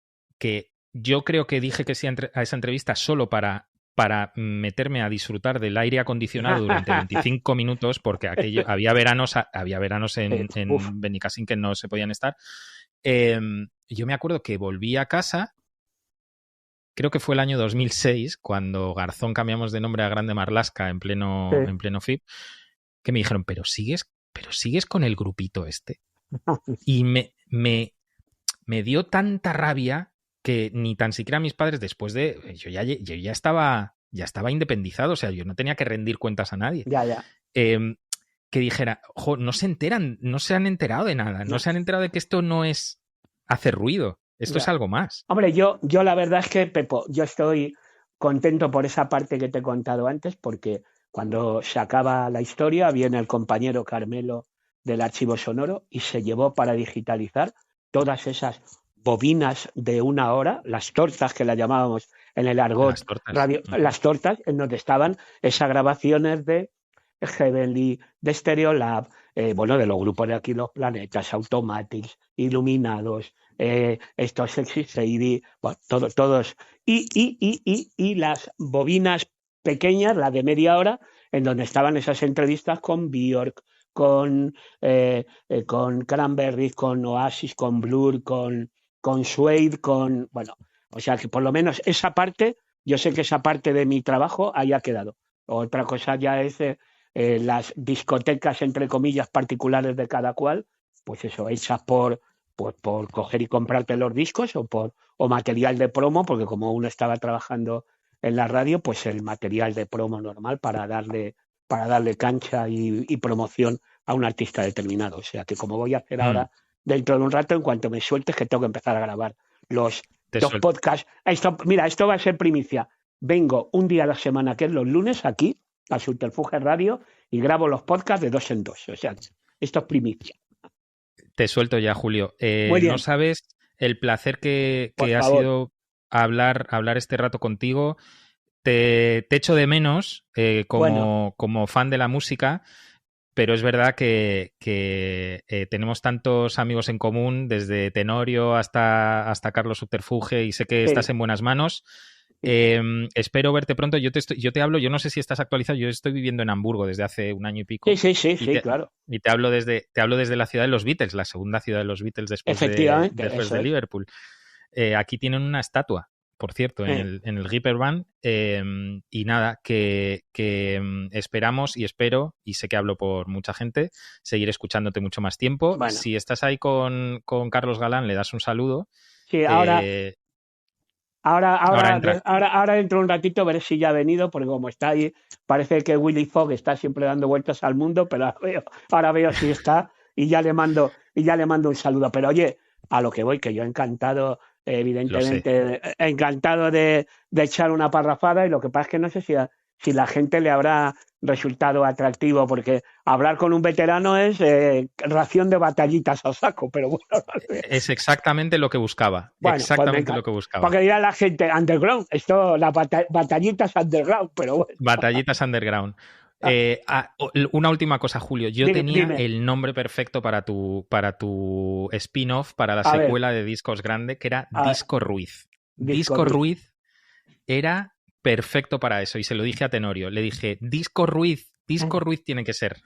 yo creo que dije que sí a esa entrevista solo para meterme a disfrutar del aire acondicionado durante 25 minutos, porque aquello, había veranos en Benicassim que no se podían estar. Yo me acuerdo que volví a casa, creo que fue el año 2006, cuando Garzón cambiamos de nombre a Grande Marlaska en pleno FIP, que me dijeron, pero sigues con el grupito este. Y me dio tanta rabia que ni tan siquiera mis padres, después de... Yo ya estaba independizado, o sea, yo no tenía que rendir cuentas a nadie. Ya. Que dijera, ojo, no se han enterado de nada, no se han enterado de que esto no es hacer ruido, esto es algo más. Hombre, yo la verdad es que, Pepo, yo estoy contento por esa parte que te he contado antes, porque cuando se acaba la historia viene el compañero Carmelo del archivo sonoro y se llevó para digitalizar todas esas bobinas de 1 hora, las tortas que las llamábamos en el argot radio, las tortas, en donde estaban esas grabaciones de Heavenly, de Stereolab, de los grupos de aquí, Los Planetas, Automatics, Iluminados, estos Sexy Sadie, bueno, todos, y las bobinas pequeñas, las de media hora, en donde estaban esas entrevistas con Björk, con Cranberries, con Oasis, con Blur, con Suede, o sea que por lo menos esa parte, yo sé que esa parte de mi trabajo haya quedado. Otra cosa ya es las discotecas, entre comillas, particulares de cada cual, pues eso, hechas por coger y comprarte los discos o material de promo, porque como uno estaba trabajando en la radio, pues el material de promo normal para darle cancha y promoción a un artista determinado. O sea que como voy a hacer ahora dentro de un rato, en cuanto me sueltes, que tengo que empezar a grabar los podcasts. Esto va a ser primicia. Vengo un día a la semana, que es los lunes, aquí, a Subterfuge Radio, y grabo los podcasts de 2 en 2. O sea, esto es primicia. Te suelto ya, Julio. No sabes el placer que ha sido hablar este rato contigo. Te echo de menos como fan de la música, pero es verdad que tenemos tantos amigos en común, desde Tenorio hasta Carlos Subterfuge, y sé que estás en buenas manos. Espero verte pronto. Yo te hablo, yo no sé si estás actualizado, yo estoy viviendo en Hamburgo desde hace 1 año y pico. Sí, claro. Y te hablo desde la ciudad de los Beatles, la segunda ciudad de los Beatles después de Liverpool. Aquí tienen una estatua, por cierto, en el Reeperbahn. Y nada, que esperamos y espero, y sé que hablo por mucha gente, seguir escuchándote mucho más tiempo. Bueno. Si estás ahí con Carlos Galán, le das un saludo. Sí, ahora dentro de un ratito veré si ya ha venido, porque como está ahí, parece que Willy Fogg está siempre dando vueltas al mundo, pero ahora veo si está y ya le mando un saludo. Pero oye, a lo que voy, que yo encantado, evidentemente, encantado de echar una parrafada, y lo que pasa es que no sé si la gente le habrá resultado atractivo, porque hablar con un veterano es ración de batallitas a saco, pero bueno. Es exactamente lo que buscaba. Bueno, exactamente lo que buscaba. Porque dirá la gente underground, esto, las batallitas underground, pero bueno. Batallitas underground. Una última cosa, Julio. Yo tenía el nombre perfecto para tu spin-off, para la secuela de Discos Grande, que era Disco Ruiz. Disco Ruiz era perfecto para eso, y se lo dije a Tenorio. Le dije, Disco Ruiz tiene que ser.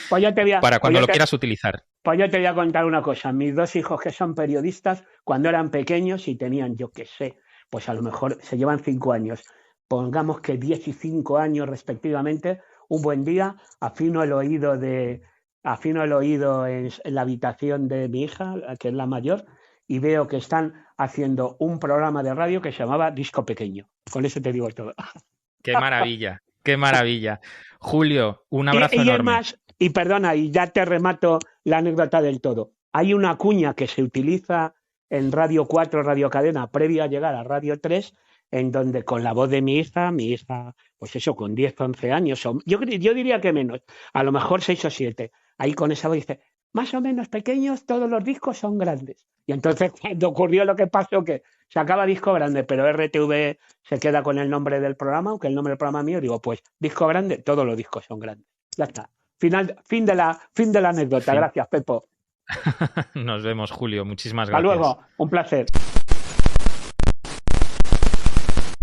Pues para cuando lo quieras utilizar. Pues yo te voy a contar una cosa. Mis 2 hijos, que son periodistas, cuando eran pequeños y tenían, yo qué sé, pues a lo mejor se llevan 5 años. Pongamos que 10 y 5 años respectivamente. Un buen día afino el oído en la habitación de mi hija, que es la mayor, y veo que están haciendo un programa de radio que se llamaba Disco Pequeño. Con eso te digo todo. Qué maravilla, qué maravilla. Julio, un abrazo Y es enorme. más, y perdona, y ya te remato la anécdota del todo. Hay una cuña que se utiliza en Radio 4, Radio Cadena, previo a llegar a Radio 3, en donde con la voz de mi hija, pues eso, con 10, 11 años, yo diría que menos, a lo mejor 6 o 7, ahí con esa voz dice, más o menos pequeños, todos los discos son grandes. Y entonces cuando ocurrió lo que pasó, que se acaba disco grande, pero RTV se queda con el nombre del programa, aunque el nombre del programa mío, digo, pues disco grande, todos los discos son grandes. Ya está. Fin de la anécdota. Fin. Gracias, Pepo. Nos vemos, Julio. Muchísimas Hasta gracias. luego. Un placer.